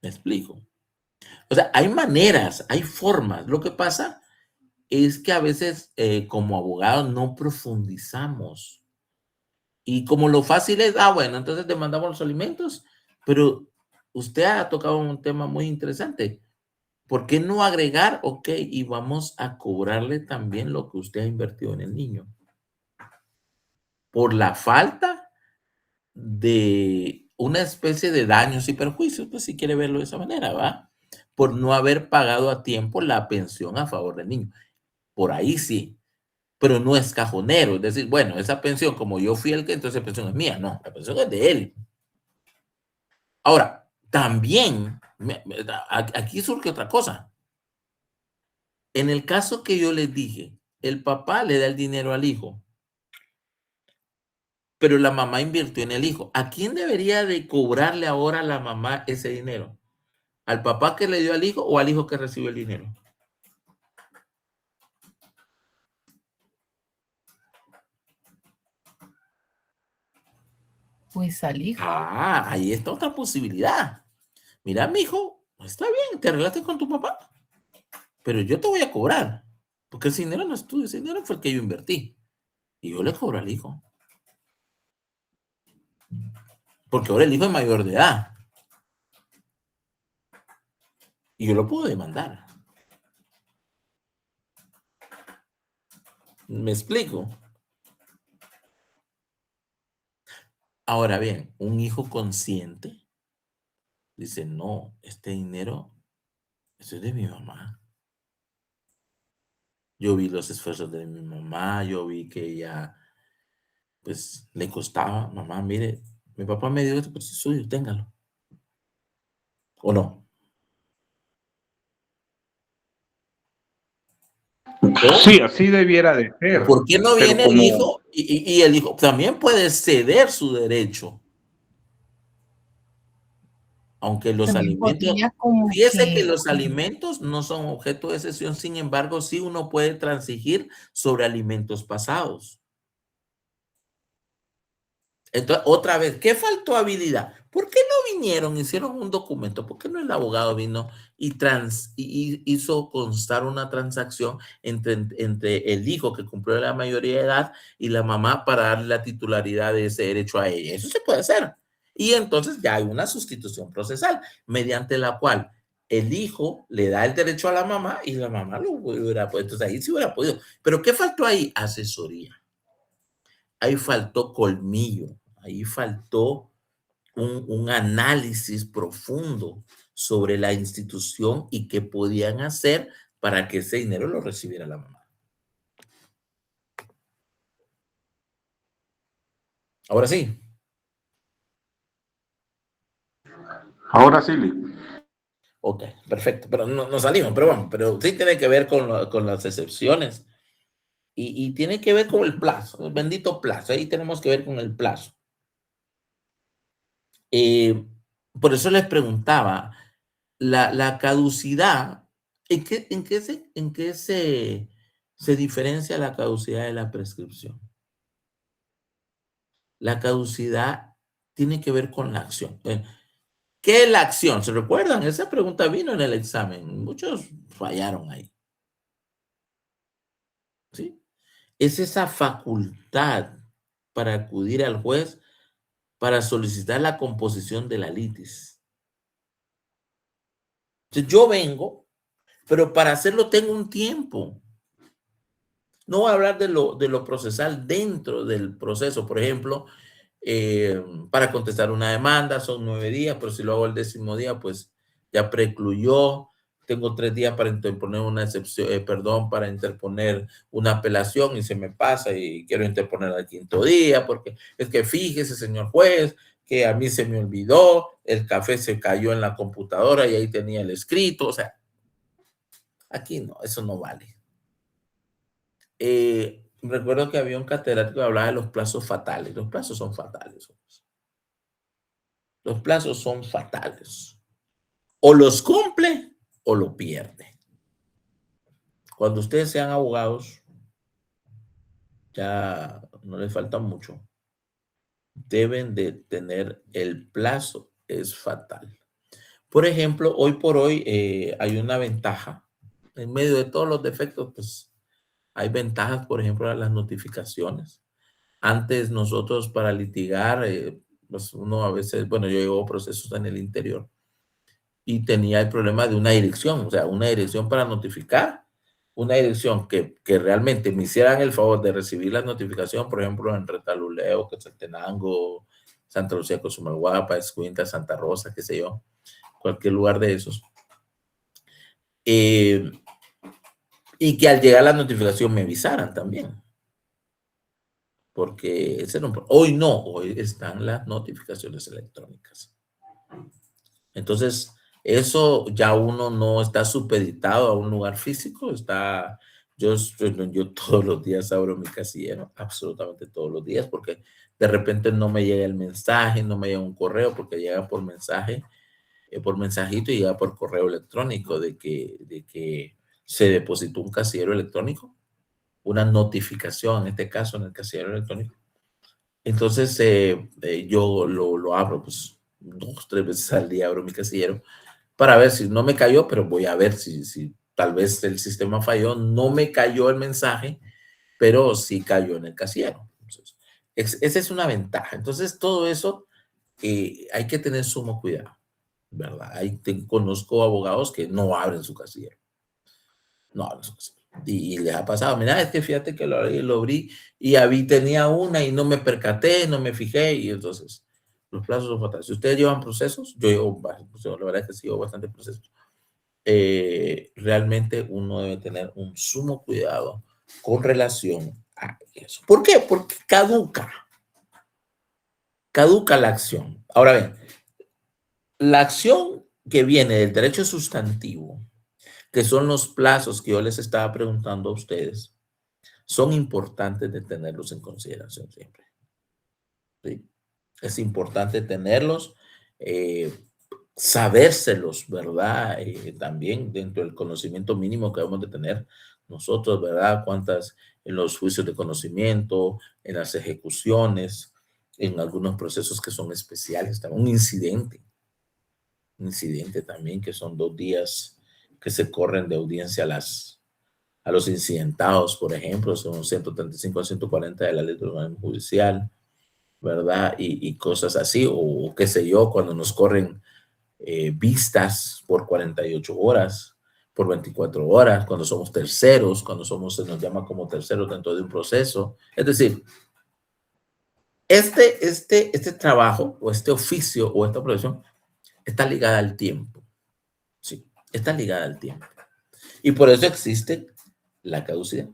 ¿Me explico? O sea, hay maneras, hay formas. Lo que pasa es que a veces como abogados no profundizamos. Y como lo fácil es, bueno, entonces demandamos los alimentos, pero usted ha tocado un tema muy interesante. ¿Por qué no agregar, ok, y vamos a cobrarle también lo que usted ha invertido en el niño? Por la falta de una especie de daños y perjuicios, pues si quiere verlo de esa manera, ¿va? Por no haber pagado a tiempo la pensión a favor del niño. Por ahí sí, pero no es cajonero. Es decir, bueno, esa pensión, como yo fui el que, entonces la pensión es mía. No, la pensión es de él. Ahora, también, aquí surge otra cosa. En el caso que yo les dije, el papá le da el dinero al hijo, pero la mamá invirtió en el hijo. ¿A quién debería de cobrarle ahora la mamá ese dinero? ¿Al papá que le dio al hijo o al hijo que recibió el dinero? Pues al hijo. Ahí está otra posibilidad. Mira, mijo, está bien, te arreglaste con tu papá, pero yo te voy a cobrar, porque ese dinero no es tuyo, ese dinero fue el que yo invertí. Y yo le cobro al hijo. Porque ahora el hijo es mayor de edad. Y yo lo puedo demandar. ¿Me explico? Ahora bien, un hijo consciente dice, no, este dinero, eso es de mi mamá. Yo vi los esfuerzos de mi mamá, yo vi que ella, pues, le costaba, mamá, mire, mi papá me dio esto, pues es suyo, téngalo. ¿O no? Sí, así debiera de ser. ¿Por qué no Pero viene el hijo? Y el hijo también puede ceder su derecho. Aunque los También alimentos, podría como fíjese que los alimentos no son objeto de excepción, sin embargo, sí uno puede transigir sobre alimentos pasados. Entonces, otra vez, ¿qué faltó habilidad? ¿Por qué no vinieron, hicieron un documento? ¿Por qué no el abogado vino y hizo constar una transacción entre el hijo que cumplió la mayoría de edad y la mamá para darle la titularidad de ese derecho a ella? Eso se puede hacer. Y entonces ya hay una sustitución procesal mediante la cual el hijo le da el derecho a la mamá y la mamá lo hubiera podido. Entonces ahí sí hubiera podido. ¿Pero qué faltó ahí? Asesoría. Ahí faltó colmillo. Ahí faltó un análisis profundo sobre la institución y qué podían hacer para que ese dinero lo recibiera la mamá. Ahora sí. Ahora sí, Lee. Ok, perfecto. Pero no salimos, pero bueno, pero sí tiene que ver con las excepciones y tiene que ver con el plazo, el bendito plazo. Ahí tenemos que ver con el plazo. Por eso les preguntaba, la caducidad, ¿en qué se diferencia la caducidad de la prescripción? La caducidad tiene que ver con la acción. ¿Qué es la acción? ¿Se recuerdan? Esa pregunta vino en el examen. Muchos fallaron ahí. ¿Sí? Es esa facultad para acudir al juez para solicitar la composición de la litis. Entonces, yo vengo, pero para hacerlo tengo un tiempo. No voy a hablar de lo procesal dentro del proceso. Por ejemplo, para contestar una demanda son 9 días, pero si lo hago el 10º día, pues ya precluyó tengo 3 días para interponer una excepción, para interponer una apelación y se me pasa y quiero interponer al 5º día porque es que fíjese, señor juez, que a mí se me olvidó, el café se cayó en la computadora y ahí tenía el escrito. O sea, aquí no, eso no vale. Recuerdo que había un catedrático que hablaba de los plazos fatales. Los plazos son fatales. Los plazos son fatales. O los cumple o lo pierde. Cuando ustedes sean abogados, ya no les falta mucho. Deben de tener el plazo, es fatal. Por ejemplo, hoy por hoy hay una ventaja. En medio de todos los defectos, pues hay ventajas, por ejemplo, a las notificaciones. Antes nosotros para litigar, pues uno a veces, bueno, yo llevo procesos en el interior y tenía el problema de una dirección, o sea, una dirección para notificar, una dirección que realmente me hicieran el favor de recibir la notificación, por ejemplo, en Retaluleo, Quetzaltenango, Santa Lucía, Cosumalguapa, Escuintla, Santa Rosa, qué sé yo, cualquier lugar de esos. Y que al llegar la notificación me avisaran también. Porque ese no, hoy no, hoy están las notificaciones electrónicas. Entonces, eso ya uno no está supeditado a un lugar físico, yo todos los días abro mi casillero, absolutamente todos los días, porque de repente no me llega el mensaje, no me llega un correo, porque llega por mensaje, por mensajito y llega por correo electrónico de que se depositó un casillero electrónico, una notificación, en este caso en el casillero electrónico. Entonces yo lo abro, pues 2, 3 veces al día abro mi casillero para ver si no me cayó, pero voy a ver si tal vez el sistema falló, no me cayó el mensaje, pero sí cayó en el casillero. Entonces, esa es una ventaja. Entonces todo eso hay que tener sumo cuidado, ¿verdad? Conozco abogados que no abren su casillero. No abren su casillero. Y les ha pasado, mira, es que fíjate que lo abrí y tenía una y no me percaté, no me fijé, y entonces los plazos son fatales. Si ustedes llevan procesos, yo llevo varios procesos, la verdad es que sí llevo bastantes procesos. Realmente uno debe tener un sumo cuidado con relación a eso. ¿Por qué? Porque caduca la acción. Ahora bien, la acción que viene del derecho sustantivo, que son los plazos que yo les estaba preguntando a ustedes, son importantes de tenerlos en consideración siempre. ¿Sí? Es importante tenerlos, sabérselos, ¿verdad? También dentro del conocimiento mínimo que debemos de tener nosotros, ¿verdad? Cuántas en los juicios de conocimiento, en las ejecuciones, en algunos procesos que son especiales, también un incidente también, que son 2 días que se corren de audiencia a los incidentados, por ejemplo, son 135 a 140 de la ley de organismo judicial, ¿verdad? Y cosas así, o qué sé yo, cuando nos corren vistas por 48 horas, por 24 horas, cuando somos terceros, se nos llama como terceros dentro de un proceso. Es decir, este trabajo, o este oficio, o esta profesión, está ligada al tiempo. Sí, está ligada al tiempo. Y por eso existe la caducidad.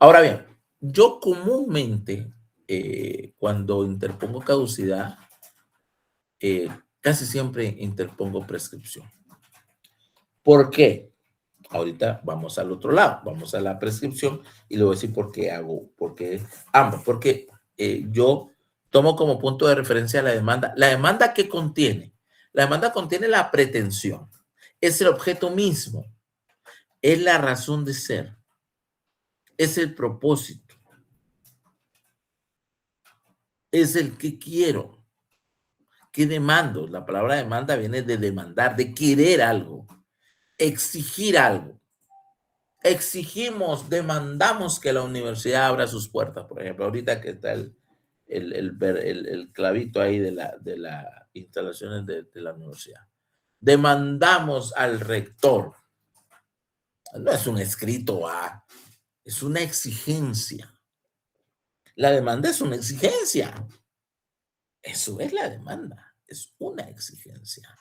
Ahora bien, yo comúnmente, cuando interpongo caducidad, casi siempre interpongo prescripción. ¿Por qué? Ahorita vamos al otro lado, vamos a la prescripción y le voy a decir por qué ambos. Porque yo tomo como punto de referencia la demanda. La demanda que contiene, la pretensión, es el objeto mismo, es la razón de ser, es el propósito, es el que quiero. ¿Qué demando? La palabra demanda viene de demandar, de querer algo, exigir algo. Demandamos que la universidad abra sus puertas, por ejemplo, ahorita que está el clavito ahí de las instalaciones de la universidad. Demandamos al rector. No es un escrito A, es una exigencia. La demanda es una exigencia. Eso es la demanda, es una exigencia.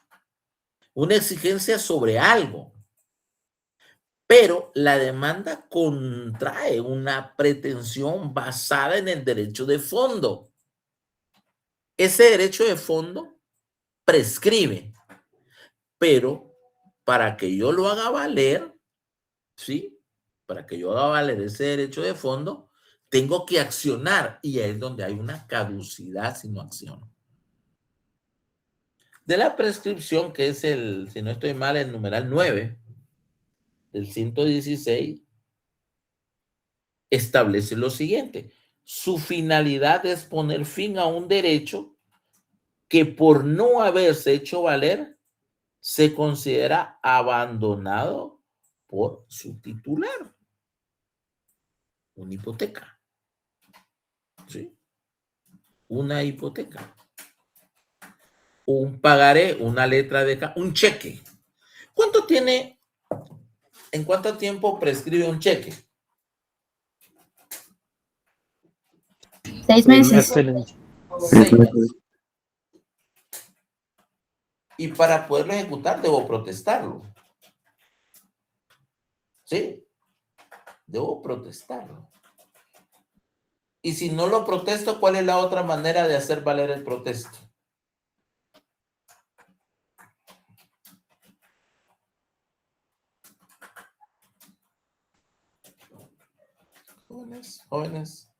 una exigencia sobre algo. Pero la demanda contrae una pretensión basada en el derecho de fondo. Ese derecho de fondo prescribe, pero para que yo lo haga valer, ¿sí? Para que yo haga valer ese derecho de fondo, tengo que accionar, y ahí es donde hay una caducidad si no acciono. De la prescripción, que es el, si no estoy mal, el numeral 9 del 116, establece lo siguiente: su finalidad es poner fin a un derecho que por no haberse hecho valer se considera abandonado por su titular. Una hipoteca. ¿Sí? Una hipoteca. Un pagaré, una letra de un cheque. ¿Cuánto tiene? ¿En cuánto tiempo prescribe un cheque? 6 meses. 6 meses. Y para poderlo ejecutar debo protestarlo. ¿Sí? Debo protestarlo. Y si no lo protesto, ¿cuál es la otra manera de hacer valer el protesto? Jóvenes.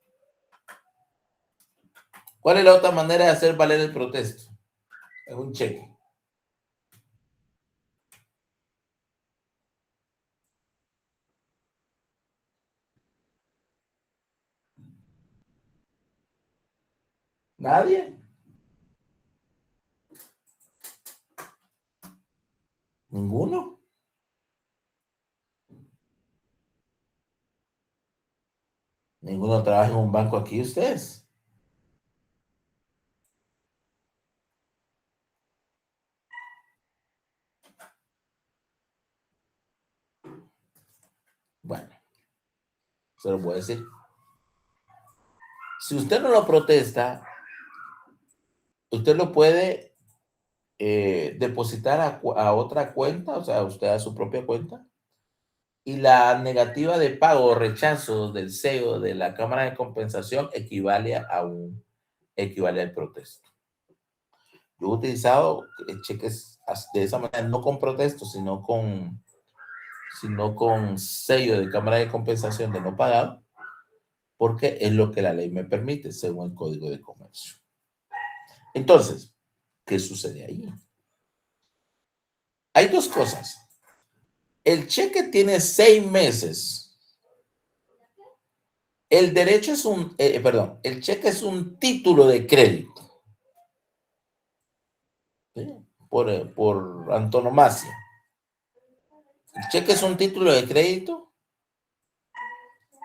¿Cuál es la otra manera de hacer valer el protesto? Es un cheque. ¿Nadie? ¿Ninguno? ¿Ninguno trabaja en un banco aquí ustedes? Bueno, se lo voy a decir. Si usted no lo protesta, usted lo puede depositar a otra cuenta, o sea, usted a su propia cuenta, y la negativa de pago o rechazo del CEO de la Cámara de Compensación equivale al protesto. Yo he utilizado cheques de esa manera, no con protesto, sino con sello de Cámara de Compensación de no pagado, porque es lo que la ley me permite, según el Código de Comercio. Entonces, ¿qué sucede ahí? Hay dos cosas. El cheque tiene 6 meses. El derecho es el cheque es un título de crédito. ¿Sí? Por antonomasia. El cheque es un título de crédito.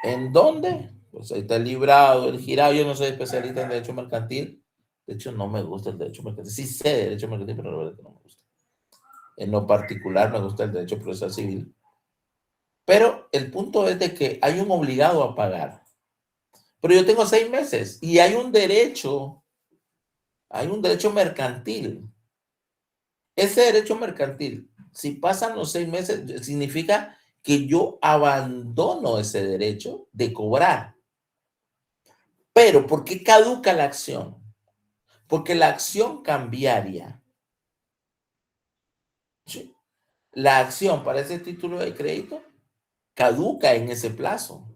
¿En dónde? Pues ahí está el librado, el girado. Yo no soy especialista en derecho mercantil. De hecho, no me gusta el derecho mercantil. Sí sé de derecho mercantil, pero la verdad es que no me gusta. En lo particular me gusta el derecho procesal civil. Pero el punto es de que hay un obligado a pagar. Pero yo tengo 6 meses y hay un derecho mercantil. Ese derecho mercantil, si pasan los 6 meses, significa que yo abandono ese derecho de cobrar. Pero ¿por qué caduca la acción? Porque la acción cambiaria, ¿sí? La acción para ese título de crédito caduca en ese plazo.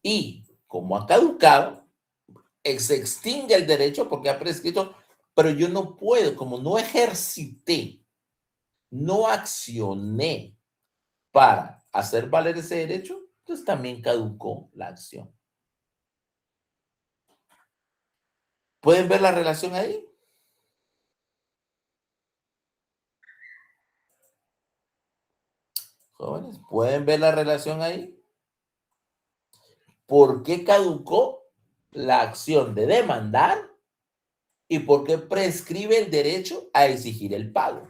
Y como ha caducado, se extingue el derecho porque ha prescrito, pero yo no puedo, como no ejercité, no accioné para hacer valer ese derecho, entonces también caducó la acción. ¿Pueden ver la relación ahí? Jóvenes, ¿pueden ver la relación ahí? ¿Por qué caducó la acción de demandar y por qué prescribe el derecho a exigir el pago?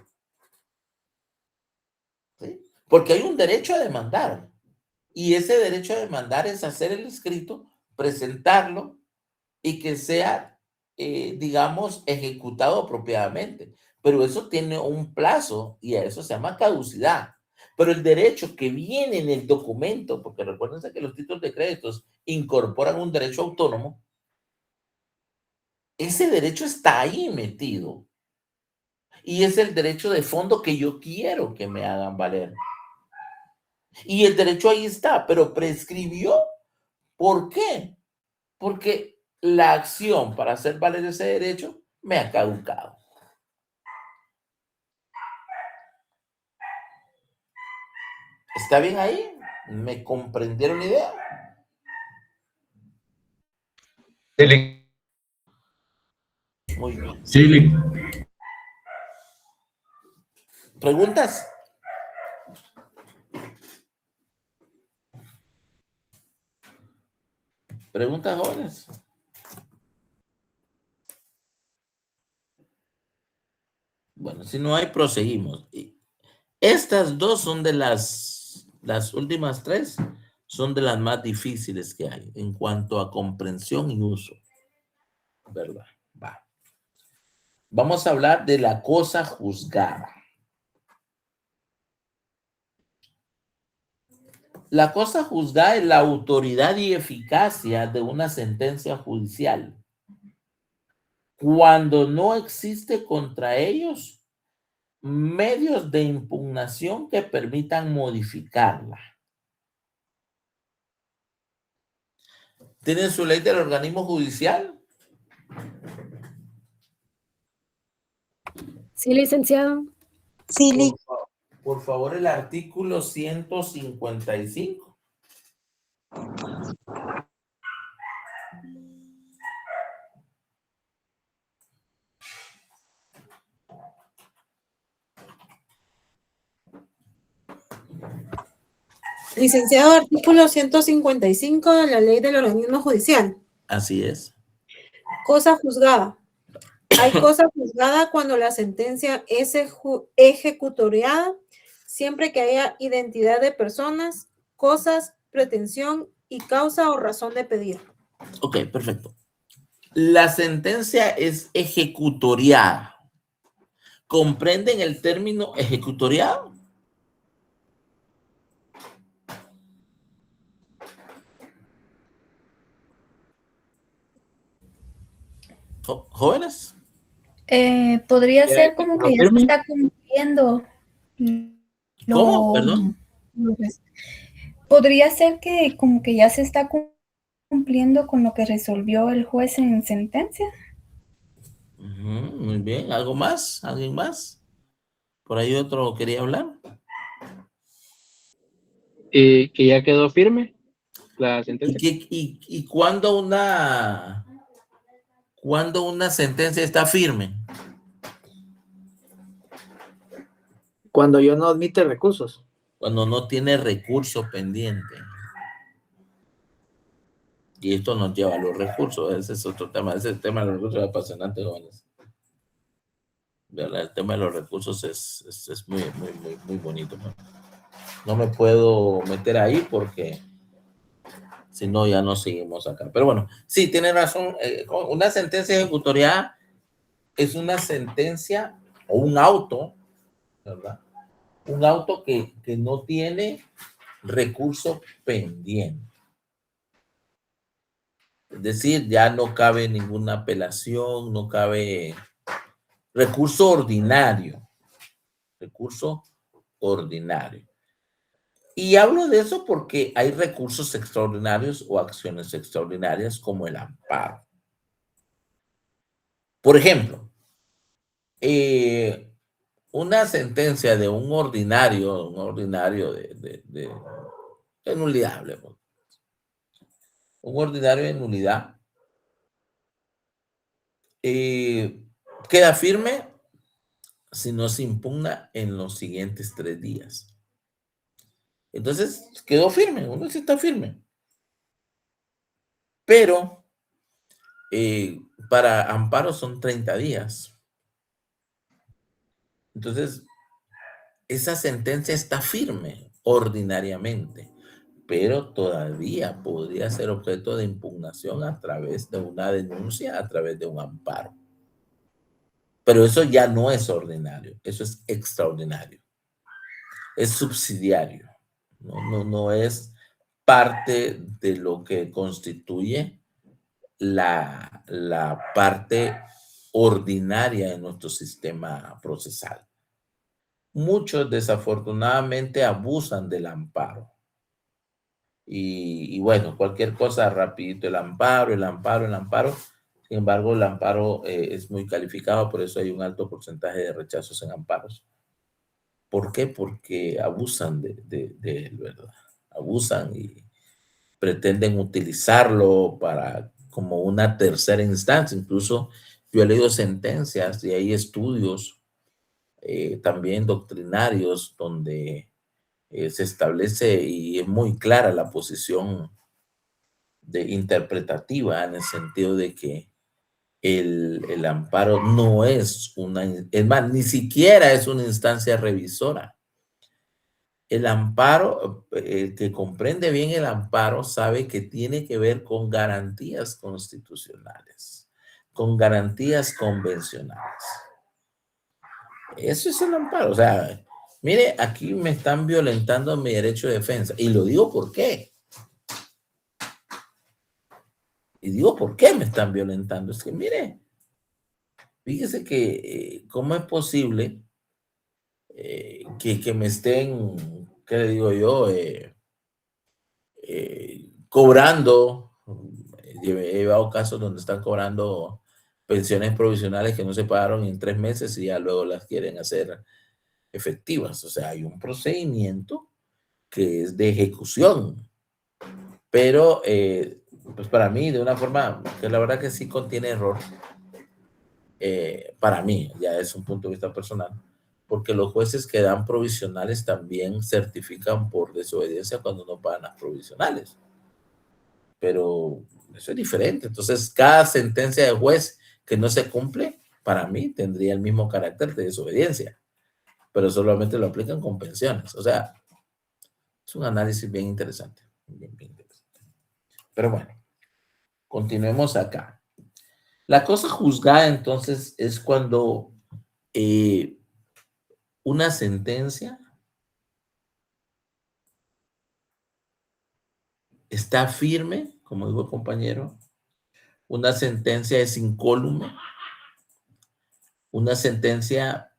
¿Sí? Porque hay un derecho a demandar y ese derecho a demandar es hacer el escrito, presentarlo y que sea digamos, ejecutado apropiadamente. Pero eso tiene un plazo y a eso se llama caducidad. Pero el derecho que viene en el documento, porque recuérdense que los títulos de créditos incorporan un derecho autónomo, ese derecho está ahí metido. Y es el derecho de fondo que yo quiero que me hagan valer. Y el derecho ahí está, pero prescribió. ¿Por qué? Porque la acción para hacer valer ese derecho me ha caducado. ¿Está bien ahí? ¿Me comprendieron la idea? Sí, Lick. Muy bien. Sí, Lick. ¿Preguntas? ¿Preguntas, jóvenes? Bueno, si no hay, proseguimos. Estas dos son de las últimas tres, son de las más difíciles que hay en cuanto a comprensión y uso. ¿Verdad? Va. Vamos a hablar de la cosa juzgada. La cosa juzgada es la autoridad y eficacia de una sentencia judicial cuando no existe contra ellos medios de impugnación que permitan modificarla. ¿Tienen su ley del organismo judicial? Sí, licenciado. Sí, Lick. Por favor, el artículo 155. Licenciado, artículo 155 de la Ley del Organismo Judicial. Así es. Cosa juzgada. Hay cosa juzgada cuando la sentencia es ejecutoriada, siempre que haya identidad de personas, cosas, pretensión y causa o razón de pedir. Ok, perfecto. La sentencia es ejecutoriada. ¿Comprenden el término ejecutoriado? ¿Jóvenes? Podría ser como que ya se está cumpliendo. ¿Cómo? Perdón. Podría ser que como que ya se está cumpliendo con lo que resolvió el juez en sentencia. Muy bien. ¿Algo más? ¿Alguien más? Por ahí otro quería hablar. Que ya quedó firme la sentencia. ¿Y cuándo una sentencia está firme? Cuando yo no admite recursos. Cuando no tiene recurso pendiente. Y esto nos lleva a los recursos. Ese es otro tema. Ese tema de los recursos es apasionante, jóvenes. ¿Verdad? El tema de los recursos es muy, muy, muy, muy bonito, ¿no? No me puedo meter ahí porque si no ya no seguimos acá. Pero bueno, sí, tiene razón. Una sentencia ejecutoriada es una sentencia o un auto, ¿verdad? Un auto que no tiene recurso pendiente. Es decir, ya no cabe ninguna apelación, no cabe recurso ordinario. Recurso ordinario. Y hablo de eso porque hay recursos extraordinarios o acciones extraordinarias como el amparo. Por ejemplo, una sentencia de un ordinario de nulidad, hablemos. Un ordinario de nulidad queda firme si no se impugna en los siguientes 3 días. Entonces, quedó firme, uno sí está firme. Pero para amparo son 30 días. Entonces, esa sentencia está firme ordinariamente. pero todavía podría ser objeto de impugnación a través de una denuncia, a través de un amparo. Pero eso ya no es ordinario, eso es extraordinario. Es subsidiario, no es parte de lo que constituye la parte ordinaria de nuestro sistema procesal. Muchos desafortunadamente abusan del amparo. Y bueno, cualquier cosa rapidito, el amparo. Sin embargo, el amparo es muy calificado, por eso hay un alto porcentaje de rechazos en amparos. ¿Por qué? Porque abusan de él, ¿verdad? Abusan y pretenden utilizarlo como una tercera instancia. Incluso yo he leído sentencias y hay estudios también doctrinarios donde se establece y es muy clara la posición interpretativa en el sentido de que el amparo no es es más, ni siquiera es una instancia revisora. El amparo, el que comprende bien el amparo sabe que tiene que ver con garantías constitucionales, con garantías convencionales. Eso es el amparo. O sea, mire, aquí me están violentando mi derecho de defensa. Y lo digo por qué. Y digo por qué me están violentando. Es que mire, fíjese que cómo es posible que me estén, ¿qué le digo yo? Cobrando. He llevado casos donde están cobrando pensiones provisionales que no se pagaron en 3 meses y ya luego las quieren hacer efectivas. O sea, hay un procedimiento que es de ejecución. Pero, pues para mí, de una forma que la verdad que sí contiene error, para mí, ya es un punto de vista personal, porque los jueces que dan provisionales también certifican por desobediencia cuando no pagan las provisionales. Pero eso es diferente. Entonces, cada sentencia de juez que no se cumple, para mí, tendría el mismo carácter de desobediencia, pero solamente lo aplican con pensiones. O sea, es un análisis bien interesante. Bien interesante. Pero bueno, continuemos acá. La cosa juzgada, entonces, es cuando una sentencia está firme, como dijo el compañero, una sentencia es incólume, una sentencia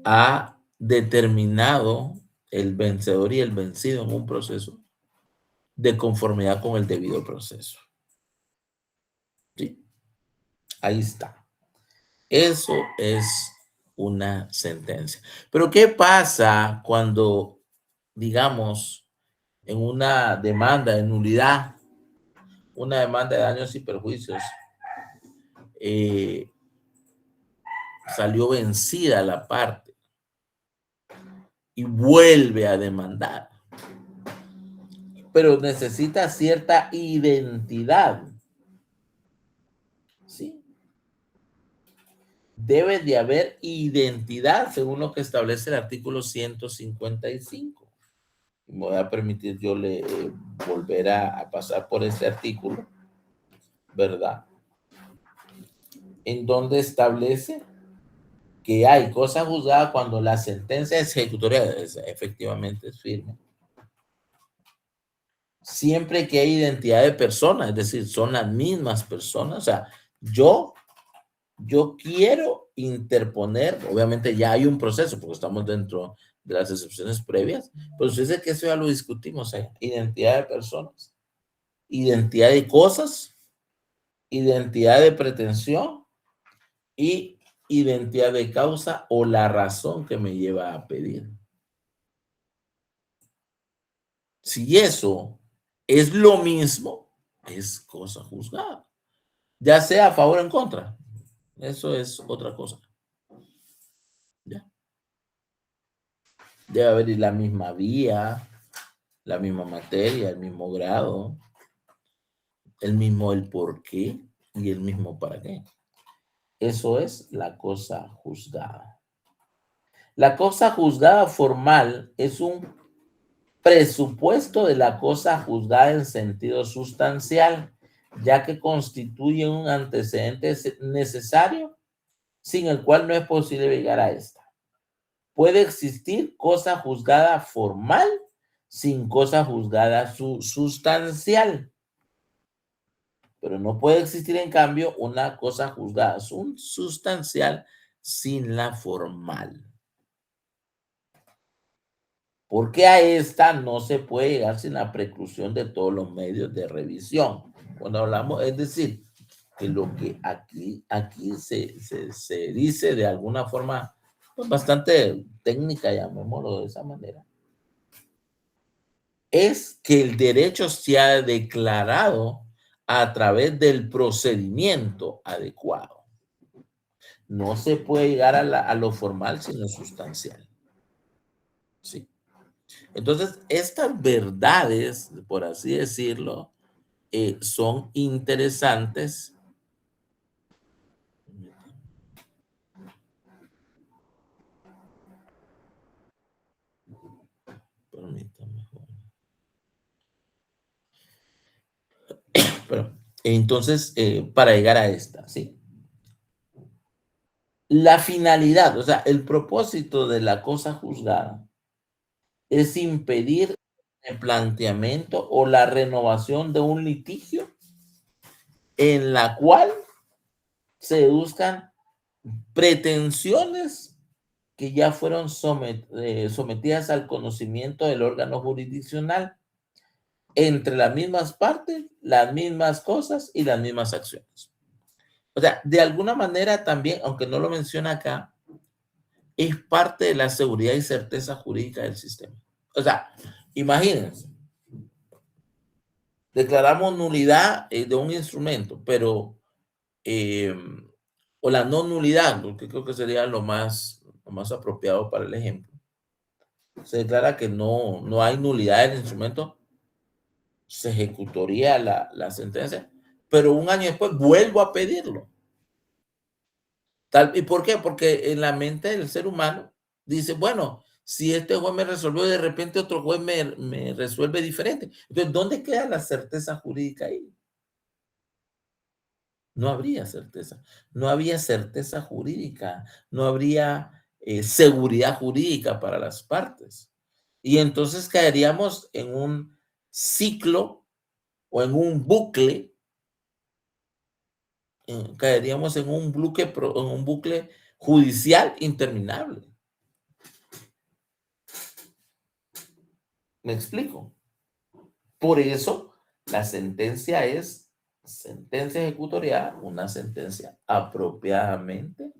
ha determinado el vencedor y el vencido en un proceso de conformidad con el debido proceso. ¿Sí? Ahí está. Eso es una sentencia. Pero ¿qué pasa cuando, digamos, en una demanda de nulidad, una demanda de daños y perjuicios, salió vencida la parte y vuelve a demandar, pero necesita cierta identidad? ¿Sí? Debe de haber identidad según lo que establece el artículo 155. Me voy a permitir yo volver a pasar por este artículo, ¿verdad? En donde establece que hay cosa juzgada cuando la sentencia es ejecutoria, efectivamente es firme, siempre que hay identidad de persona, es decir, son las mismas personas. O sea, yo quiero interponer, obviamente ya hay un proceso porque estamos dentro de las excepciones previas, pero usted dice que eso ya lo discutimos, identidad de personas, identidad de cosas, identidad de pretensión y identidad de causa o la razón que me lleva a pedir. Si eso es lo mismo, es cosa juzgada, ya sea a favor o en contra. Eso es otra cosa. ¿Ya? Debe haber la misma vía, la misma materia, el mismo grado, el por qué y el mismo para qué. Eso es la cosa juzgada. La cosa juzgada formal es un presupuesto de la cosa juzgada en sentido sustancial, ya que constituye un antecedente necesario sin el cual no es posible llegar a esta. Puede existir cosa juzgada formal sin cosa juzgada sustancial. Pero no puede existir, en cambio, una cosa juzgada sustancial sin la formal. Porque a esta no se puede llegar sin la preclusión de todos los medios de revisión. Cuando hablamos, es decir, que lo que aquí se dice de alguna forma pues, bastante técnica, llamémoslo de esa manera, es que el derecho sea declarado a través del procedimiento adecuado. No se puede llegar a lo formal sino sustancial. Sí. Entonces, estas verdades, por así decirlo, son interesantes. Permítame. Pero, entonces, para llegar a esta, ¿sí? La finalidad, o sea, el propósito de la cosa juzgada es impedir el planteamiento o la renovación de un litigio en la cual se buscan pretensiones que ya fueron sometidas al conocimiento del órgano jurisdiccional entre las mismas partes, las mismas cosas y las mismas acciones. O sea, de alguna manera también, aunque no lo menciona acá, es parte de la seguridad y certeza jurídica del sistema. O sea, imagínense, declaramos nulidad de un instrumento, pero, o la no nulidad, porque creo que sería lo más apropiado para el ejemplo. Se declara que no hay nulidad del instrumento, se ejecutaría la sentencia, pero un año después vuelvo a pedirlo. ¿Y por qué? Porque en la mente del ser humano dice, bueno, si este juez me resolvió, de repente otro juez me resuelve diferente. Entonces, ¿dónde queda la certeza jurídica ahí? No habría certeza. No había certeza jurídica. No habría seguridad jurídica para las partes. Y entonces caeríamos en un ciclo o en un bucle. Caeríamos en un bucle judicial interminable. ¿Me explico? Por eso la sentencia es sentencia ejecutorial, una sentencia apropiadamente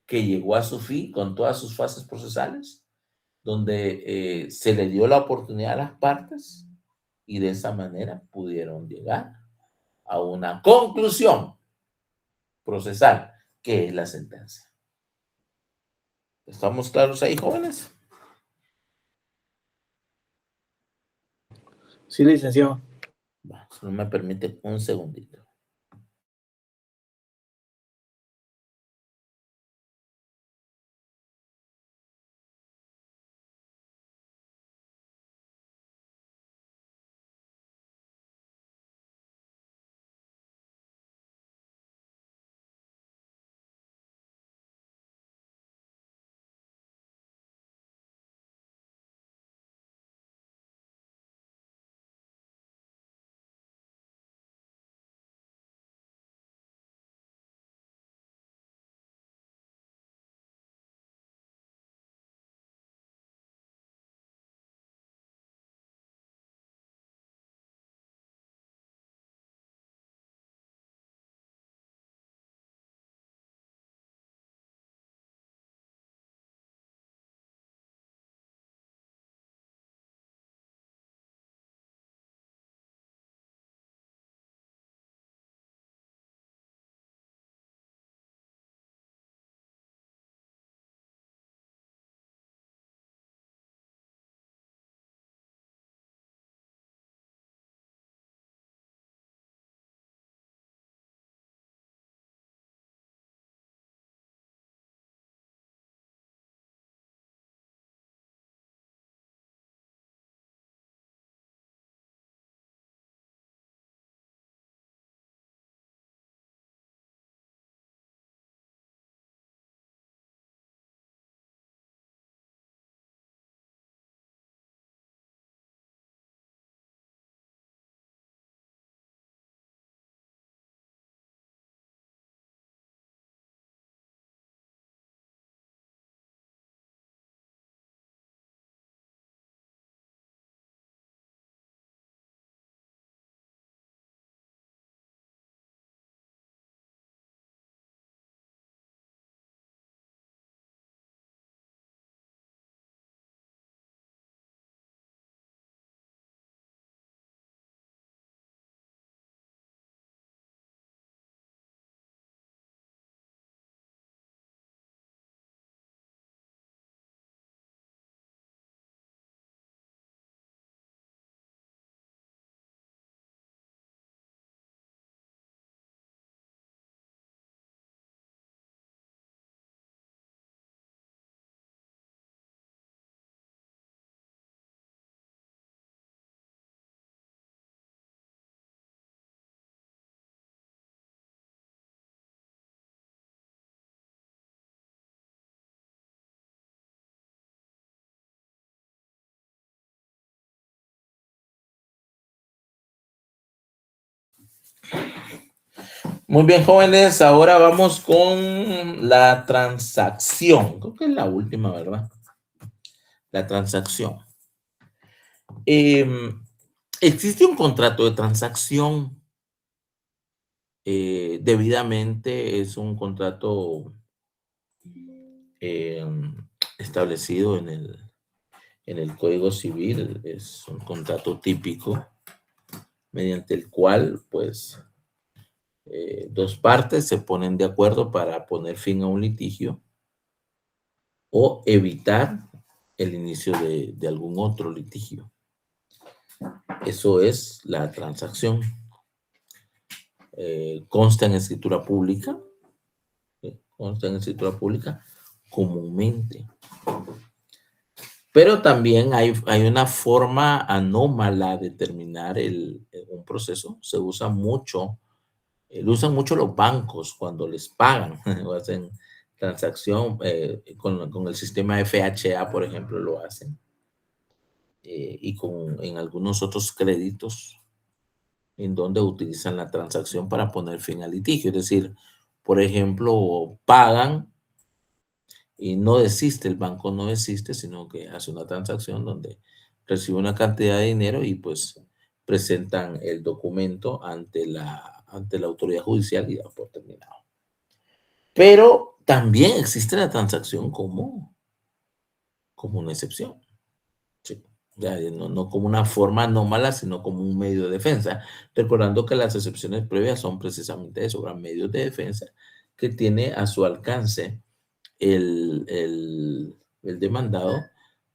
que llegó a su fin con todas sus fases procesales, donde se le dio la oportunidad a las partes y de esa manera pudieron llegar a una conclusión procesal, que es la sentencia. ¿Estamos claros ahí, jóvenes? Sí, licenciado. No me permite un segundito. Muy bien, jóvenes, ahora vamos con la transacción. Creo que es la última, ¿verdad? La transacción. Existe un contrato de transacción. Debidamente es un contrato establecido en el Código Civil. Es un contrato típico mediante el cual, pues, dos partes se ponen de acuerdo para poner fin a un litigio o evitar el inicio de algún otro litigio. Eso es la transacción. Consta en escritura pública. Consta en escritura pública comúnmente. Pero también hay una forma anómala de terminar un proceso. Se usa mucho, lo usan mucho los bancos cuando les pagan o hacen transacción con el sistema FHA, por ejemplo, lo hacen. Y en algunos otros créditos en donde utilizan la transacción para poner fin al litigio. Es decir, por ejemplo, pagan y no desiste, el banco no desiste, sino que hace una transacción donde recibe una cantidad de dinero y pues presentan el documento ante la autoridad judicial y da por terminado. Pero también existe la transacción como una excepción. Sí. Ya, no como una forma anómala, sino como un medio de defensa. Recordando que las excepciones previas son precisamente eso, medios de defensa que tiene a su alcance el demandado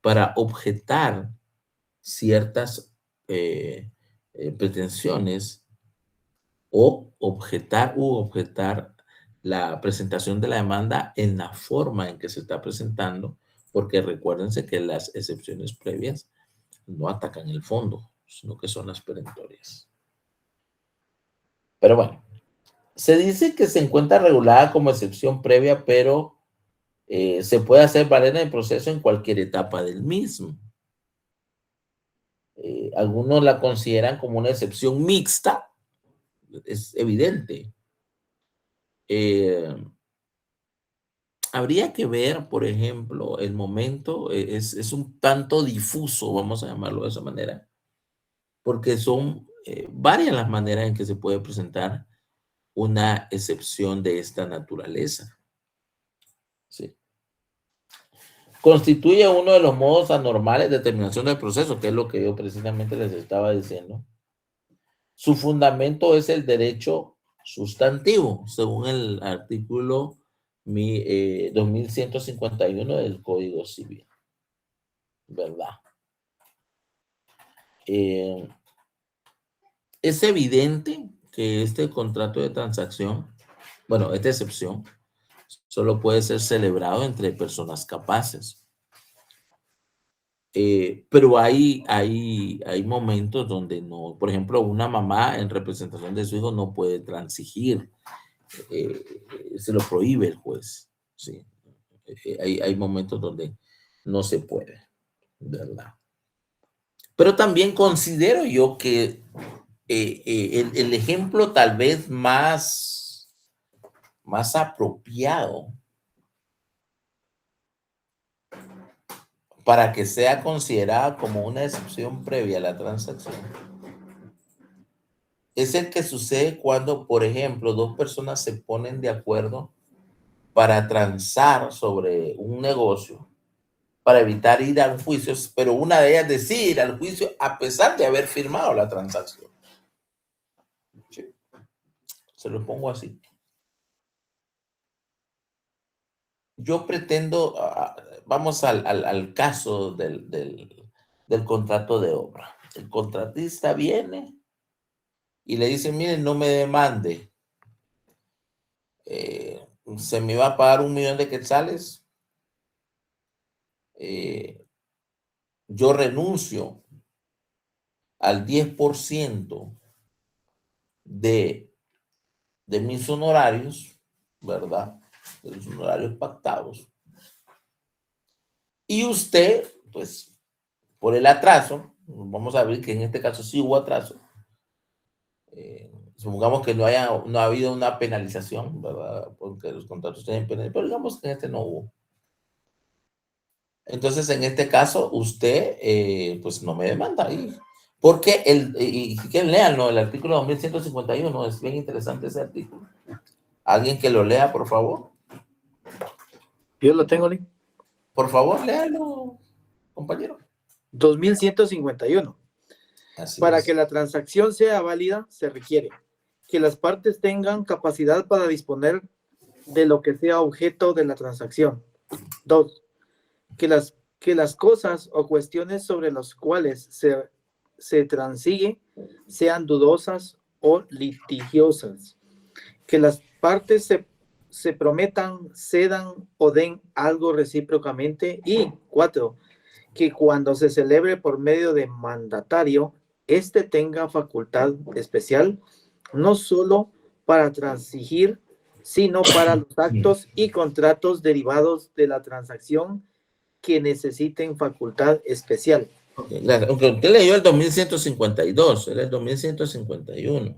para objetar ciertas pretensiones o objetar la presentación de la demanda en la forma en que se está presentando, porque recuérdense que las excepciones previas no atacan el fondo, sino que son las perentorias. Pero bueno, se dice que se encuentra regulada como excepción previa, pero se puede hacer valer en el proceso en cualquier etapa del mismo. Algunos la consideran como una excepción mixta, es evidente. Habría que ver, por ejemplo, el momento, es un tanto difuso, vamos a llamarlo de esa manera, porque son varias las maneras en que se puede presentar una excepción de esta naturaleza. Sí. Constituye uno de los modos anormales de terminación del proceso, que es lo que yo precisamente les estaba diciendo. Su fundamento es el derecho sustantivo, según el artículo 2151 del Código Civil. ¿Verdad? Es evidente que este contrato de transacción, bueno, esta excepción, solo puede ser celebrado entre personas capaces. Pero hay momentos donde no, por ejemplo, una mamá en representación de su hijo no puede transigir, se lo prohíbe el juez, ¿sí? Hay momentos donde no se puede, ¿verdad? Pero también considero yo que el ejemplo tal vez más apropiado para que sea considerada como una excepción previa a la transacción es el que sucede cuando, por ejemplo, dos personas se ponen de acuerdo para transar sobre un negocio, para evitar ir al juicio, pero una de ellas decide ir al juicio a pesar de haber firmado la transacción. ¿Sí? Se lo pongo así. Yo pretendo, vamos al caso del contrato de obra. El contratista viene y le dice, miren, no me demande. Se me va a pagar 1.000.000 de quetzales. Yo renuncio al 10% de mis honorarios, ¿verdad? De los honorarios pactados. Y usted, pues, por el atraso, vamos a ver que en este caso sí hubo atraso, Supongamos que no ha habido una penalización, ¿verdad? Porque los contratos tienen penalización, pero digamos que en este no hubo. Entonces, en este caso, usted, pues no me demanda ahí. Porque y si quieren leanlo, el artículo 2151, es bien interesante ese artículo. ¿Alguien que lo lea, por favor? Yo lo tengo, Lee. Por favor, léalo, compañero. 2151. Así Para es. que la transacción sea válida, se requiere que las partes tengan capacidad para disponer de lo que sea objeto de la transacción. 2. Que las cosas o cuestiones sobre las cuales se transigue sean dudosas o litigiosas. Que las partes se prometan, cedan o den algo recíprocamente. Y 4. Que cuando se celebre por medio de mandatario, éste tenga facultad especial, no solo para transigir, sino para los actos y contratos derivados de la transacción que necesiten facultad especial. Aunque usted leyó el 2152, era el 2151.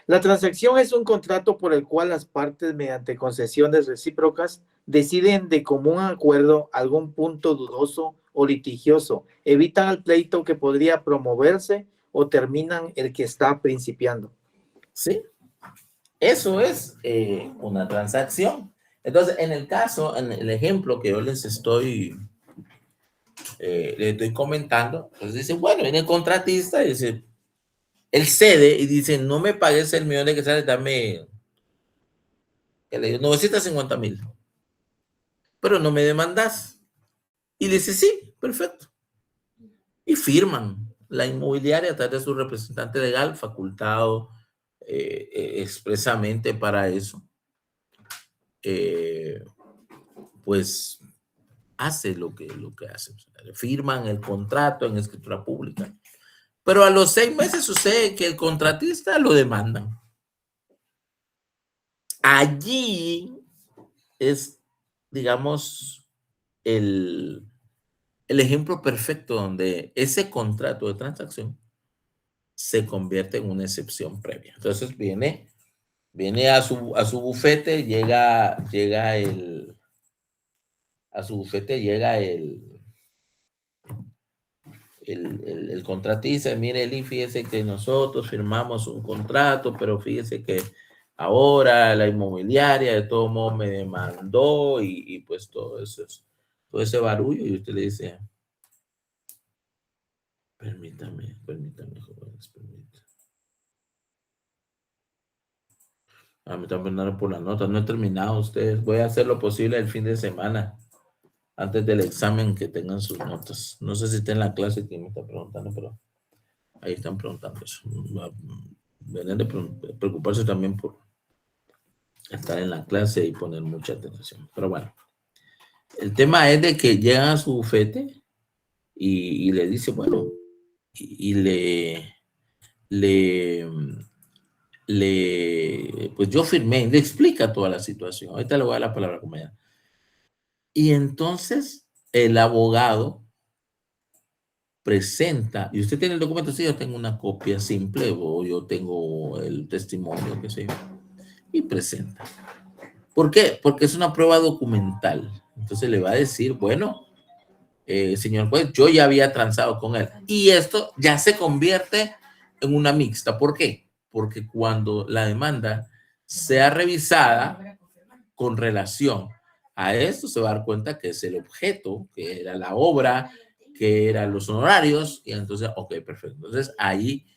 La transacción es un contrato por el cual las partes, mediante concesiones recíprocas, deciden de común acuerdo algún punto dudoso o litigioso, evitan el pleito que podría promoverse o terminan el que está principiando. Sí, eso es una transacción. Entonces, en el caso, en el ejemplo que yo les estoy comentando, pues dice, bueno, viene el contratista y dice, él cede y dice, no me pagues el millón de quetzales, dame 950,000, pero no me demandas. Y dice, sí, perfecto. Y firman la inmobiliaria a través de su representante legal facultado expresamente para eso. Pues hace lo que hace. Firman el contrato en escritura pública. Pero a los 6 meses sucede que el contratista lo demandan. Allí es, digamos, el ejemplo perfecto donde ese contrato de transacción se convierte en una excepción previa. Entonces viene a su bufete, llega el contratista, mire, Eli, fíjese que nosotros firmamos un contrato, pero fíjese que ahora la inmobiliaria de todo modo me demandó y pues todo ese barullo, y usted le dice, permítame, jóvenes, permítame. Me están preguntando por la nota, no he terminado ustedes, voy a hacer lo posible el fin de semana, antes del examen, que tengan sus notas. No sé si está en la clase quien me está preguntando, pero ahí están preguntando eso. Deben de preocuparse también por estar en la clase y poner mucha atención. Pero bueno, el tema es de que llegan a su bufete y le dice, bueno, y pues yo firmé, le explica toda la situación. Ahorita le voy a dar la palabra como ella. Y entonces el abogado presenta, y usted tiene el documento, sí, yo tengo una copia simple, o yo tengo el testimonio, qué sé yo, y presenta. ¿Por qué? Porque es una prueba documental. Entonces le va a decir, bueno, señor juez, yo ya había transado con él. Y esto ya se convierte en una mixta. ¿Por qué? Porque cuando la demanda sea revisada con relación a esto, se va a dar cuenta que es el objeto, que era la obra, que eran los honorarios, y entonces, ok, perfecto. Entonces ahí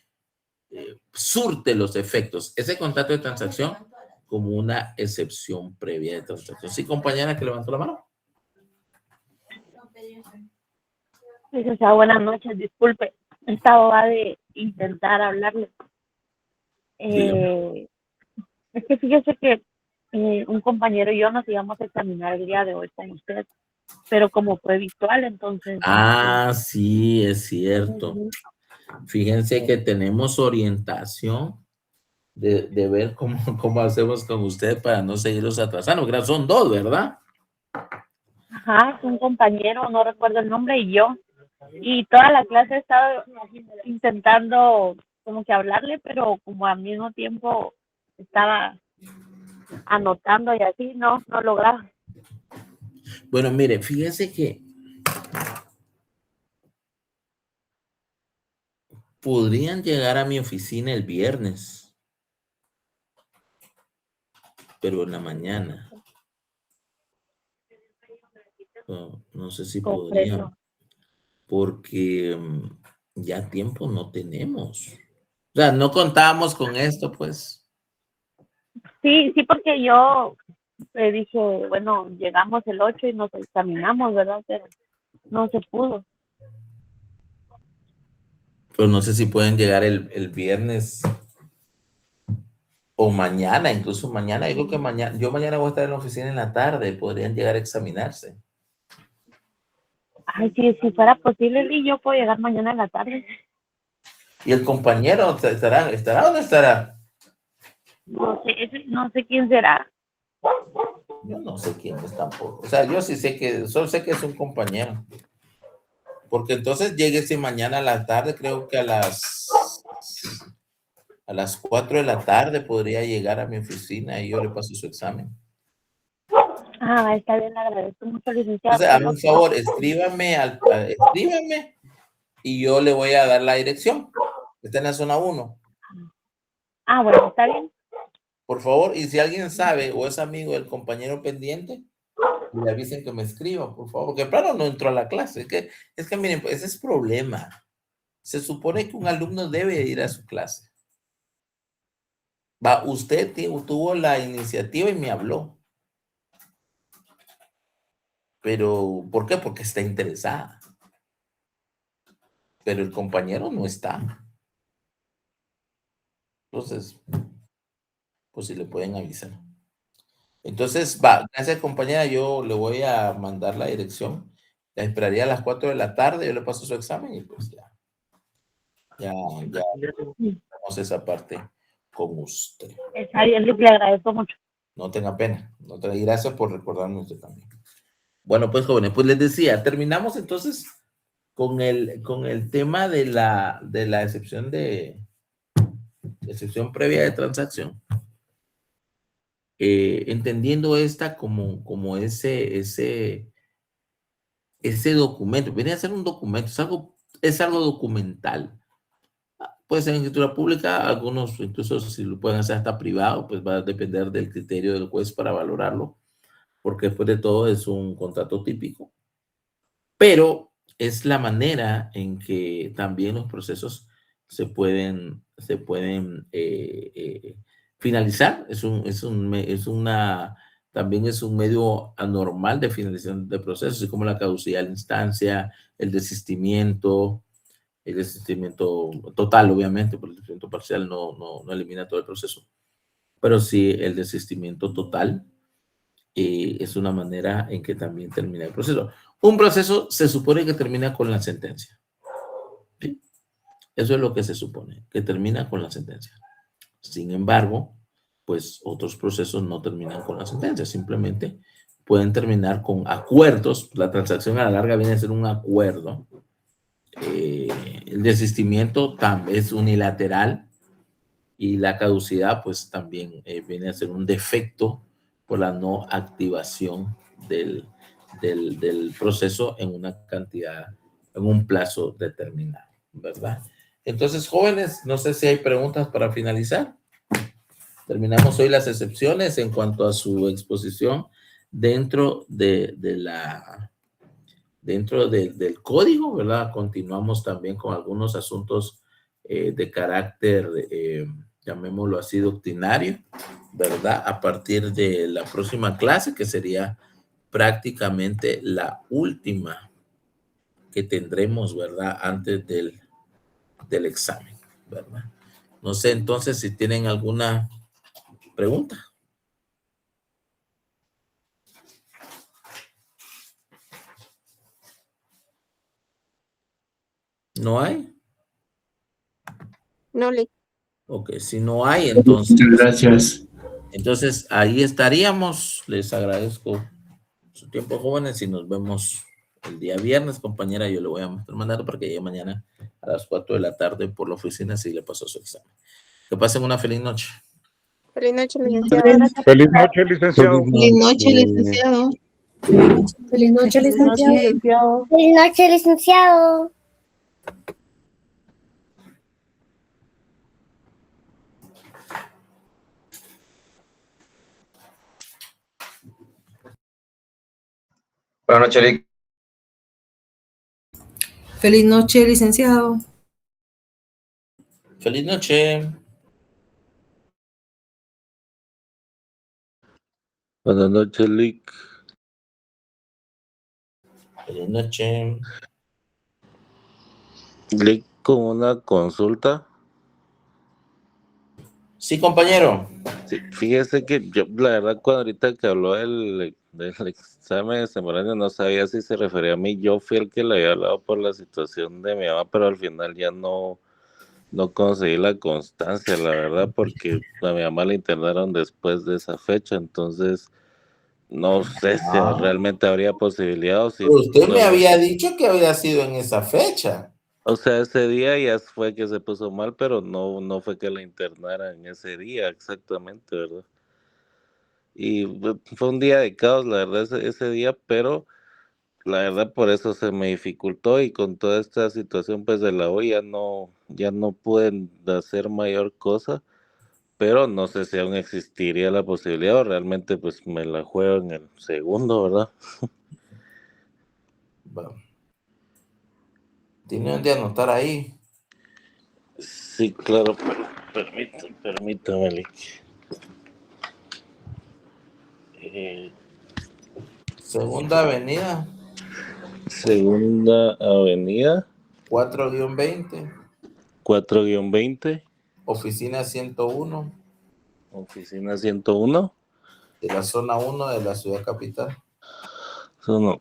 surte los efectos. Ese contrato de transacción como una excepción previa de transacción. Sí, compañera, que levantó la mano. Licenciado, buenas noches, disculpe, estaba de intentar hablarle. Es que fíjese que un compañero y yo nos íbamos a examinar el día de hoy con usted, pero como fue virtual, entonces... Sí, es cierto. Fíjense que tenemos orientación de ver cómo hacemos con usted para no seguirlos atrasando. Son 2, ¿verdad? Ajá, un compañero, no recuerdo el nombre, y yo. Y toda la clase he estado intentando como que hablarle, pero como al mismo tiempo estaba anotando y así, no lograba. Bueno, mire, fíjese que podrían llegar a mi oficina el viernes, pero en la mañana. No sé si podrían, Comprendo. porque ya tiempo no tenemos. O sea, no contábamos con esto, pues. Sí, porque yo dije, bueno, llegamos el 8 y nos examinamos, ¿verdad? Pero no se pudo. Pero no sé si pueden llegar el viernes o mañana, incluso mañana. Yo creo que mañana, yo mañana voy a estar en la oficina en la tarde, podrían llegar a examinarse. Ay, si fuera posible, y yo puedo llegar mañana en la tarde. ¿Y el compañero estará o no estará? No sé quién será. Yo no sé quién es tampoco. O sea, yo sí sé que, solo sé que es un compañero. Porque entonces lléguese mañana a la tarde, creo que a las 4 de la tarde podría llegar a mi oficina y yo le paso su examen. Ah, está bien, le agradezco mucho, licenciado. Entonces, hazme un favor, escríbame y yo le voy a dar la dirección. Está en la zona 1. Ah, bueno, está bien. Por favor, y si alguien sabe o es amigo del compañero pendiente, le avisen que me escriba, por favor, porque claro, no entró a la clase. Es que miren, ese es problema. Se supone que un alumno debe ir a su clase. Usted tuvo la iniciativa y me habló. Pero, ¿por qué? Porque está interesada. Pero el compañero no está. Entonces, pues si le pueden avisar. Entonces, gracias compañera, yo le voy a mandar la dirección. La esperaría a las 4 de la tarde, yo le paso su examen y pues ya vamos esa parte con usted. Está bien, le agradezco mucho. No tenga pena. Y gracias por recordarme usted también. Bueno, pues jóvenes, pues les decía, terminamos entonces con el tema de la excepción excepción previa de transacción. Entendiendo esta como ese documento, viene a ser un documento, es algo documental. Puede ser en escritura pública, algunos incluso si lo pueden hacer hasta privado, pues va a depender del criterio del juez para valorarlo, porque después de todo es un contrato típico. Pero es la manera en que también los procesos se pueden finalizar. También es un medio anormal de finalización de procesos, así como la caducidad de la instancia, el desistimiento total, obviamente, porque el desistimiento parcial no elimina todo el proceso, pero sí el desistimiento total es una manera en que también termina el proceso. Un proceso se supone que termina con la sentencia. ¿Sí? Eso es lo que se supone, que termina con la sentencia. Sin embargo, pues otros procesos no terminan con la sentencia, simplemente pueden terminar con acuerdos. La transacción a la larga viene a ser un acuerdo. El desistimiento también es unilateral y la caducidad pues también viene a ser un defecto por la no activación del proceso en una cantidad, en un plazo determinado, ¿verdad? Entonces, jóvenes, no sé si hay preguntas para finalizar. Terminamos hoy las excepciones en cuanto a su exposición dentro del código, ¿verdad? Continuamos también con algunos asuntos de carácter, llamémoslo así, doctrinario, ¿verdad? A partir de la próxima clase, que sería prácticamente la última que tendremos, ¿verdad? Antes del examen, ¿verdad? No sé entonces si tienen alguna pregunta. ¿No hay? No le. Ok, si no hay, entonces... Muchas gracias. Entonces, ahí estaríamos. Les agradezco su tiempo, jóvenes, y nos vemos el día viernes, compañera. Yo le voy a estar mandando para que llegue mañana a las 4 de la tarde por la oficina si le pasó su examen. Que pasen una feliz noche. Feliz noche, Feliz licenciado. noche. Feliz noche, licenciado. Feliz noche, licenciado. Feliz noche, licenciado. licenciado. Feliz noche, licenciado. Buenas noches, Lick. Feliz noche, licenciado. Feliz noche. Buenas noches, Lick. Feliz noche. Lick, con una consulta. Sí, compañero. Sí, fíjese que yo, la verdad, cuando ahorita que habló del examen extemporáneo, no sabía si se refería a mí. Yo fui el que le había hablado por la situación de mi mamá, pero al final ya no conseguí la constancia, la verdad, porque a mi mamá la internaron después de esa fecha, entonces no sé si realmente habría posibilidad o si... Pero usted me había dicho que había sido en esa fecha. O sea, ese día ya fue que se puso mal, pero no fue que la internaran ese día exactamente, ¿verdad? Y fue un día de caos, la verdad, ese día, pero la verdad por eso se me dificultó y con toda esta situación pues de la U ya no pude hacer mayor cosa, pero no sé si aún existiría la posibilidad o realmente pues me la juego en el segundo, ¿verdad? Bueno. Tiene donde anotar ahí. Sí, claro, pero permítame, Lick. Segunda Avenida. Segunda Avenida. 4-20. 4-20. Oficina 101. Oficina 101. De la zona 1 de la ciudad capital. Son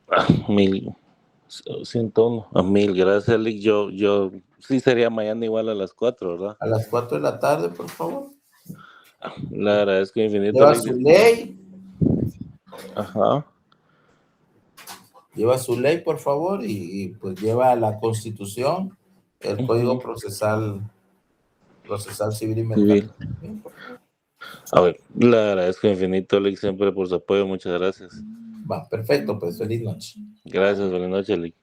101. A 1000, gracias, Lick. Yo sí sería mañana igual a las 4, ¿verdad? A las 4 de la tarde, por favor. Le agradezco infinito. Lleva Lick. su ley. Ajá. Lleva su ley, por favor, y pues lleva la Constitución, el Código Procesal Civil y Mercantil. A ver, le agradezco infinito, Lick, siempre por su apoyo. Muchas gracias. Va, perfecto, pues feliz noche. Gracias, buenas noches, Lick.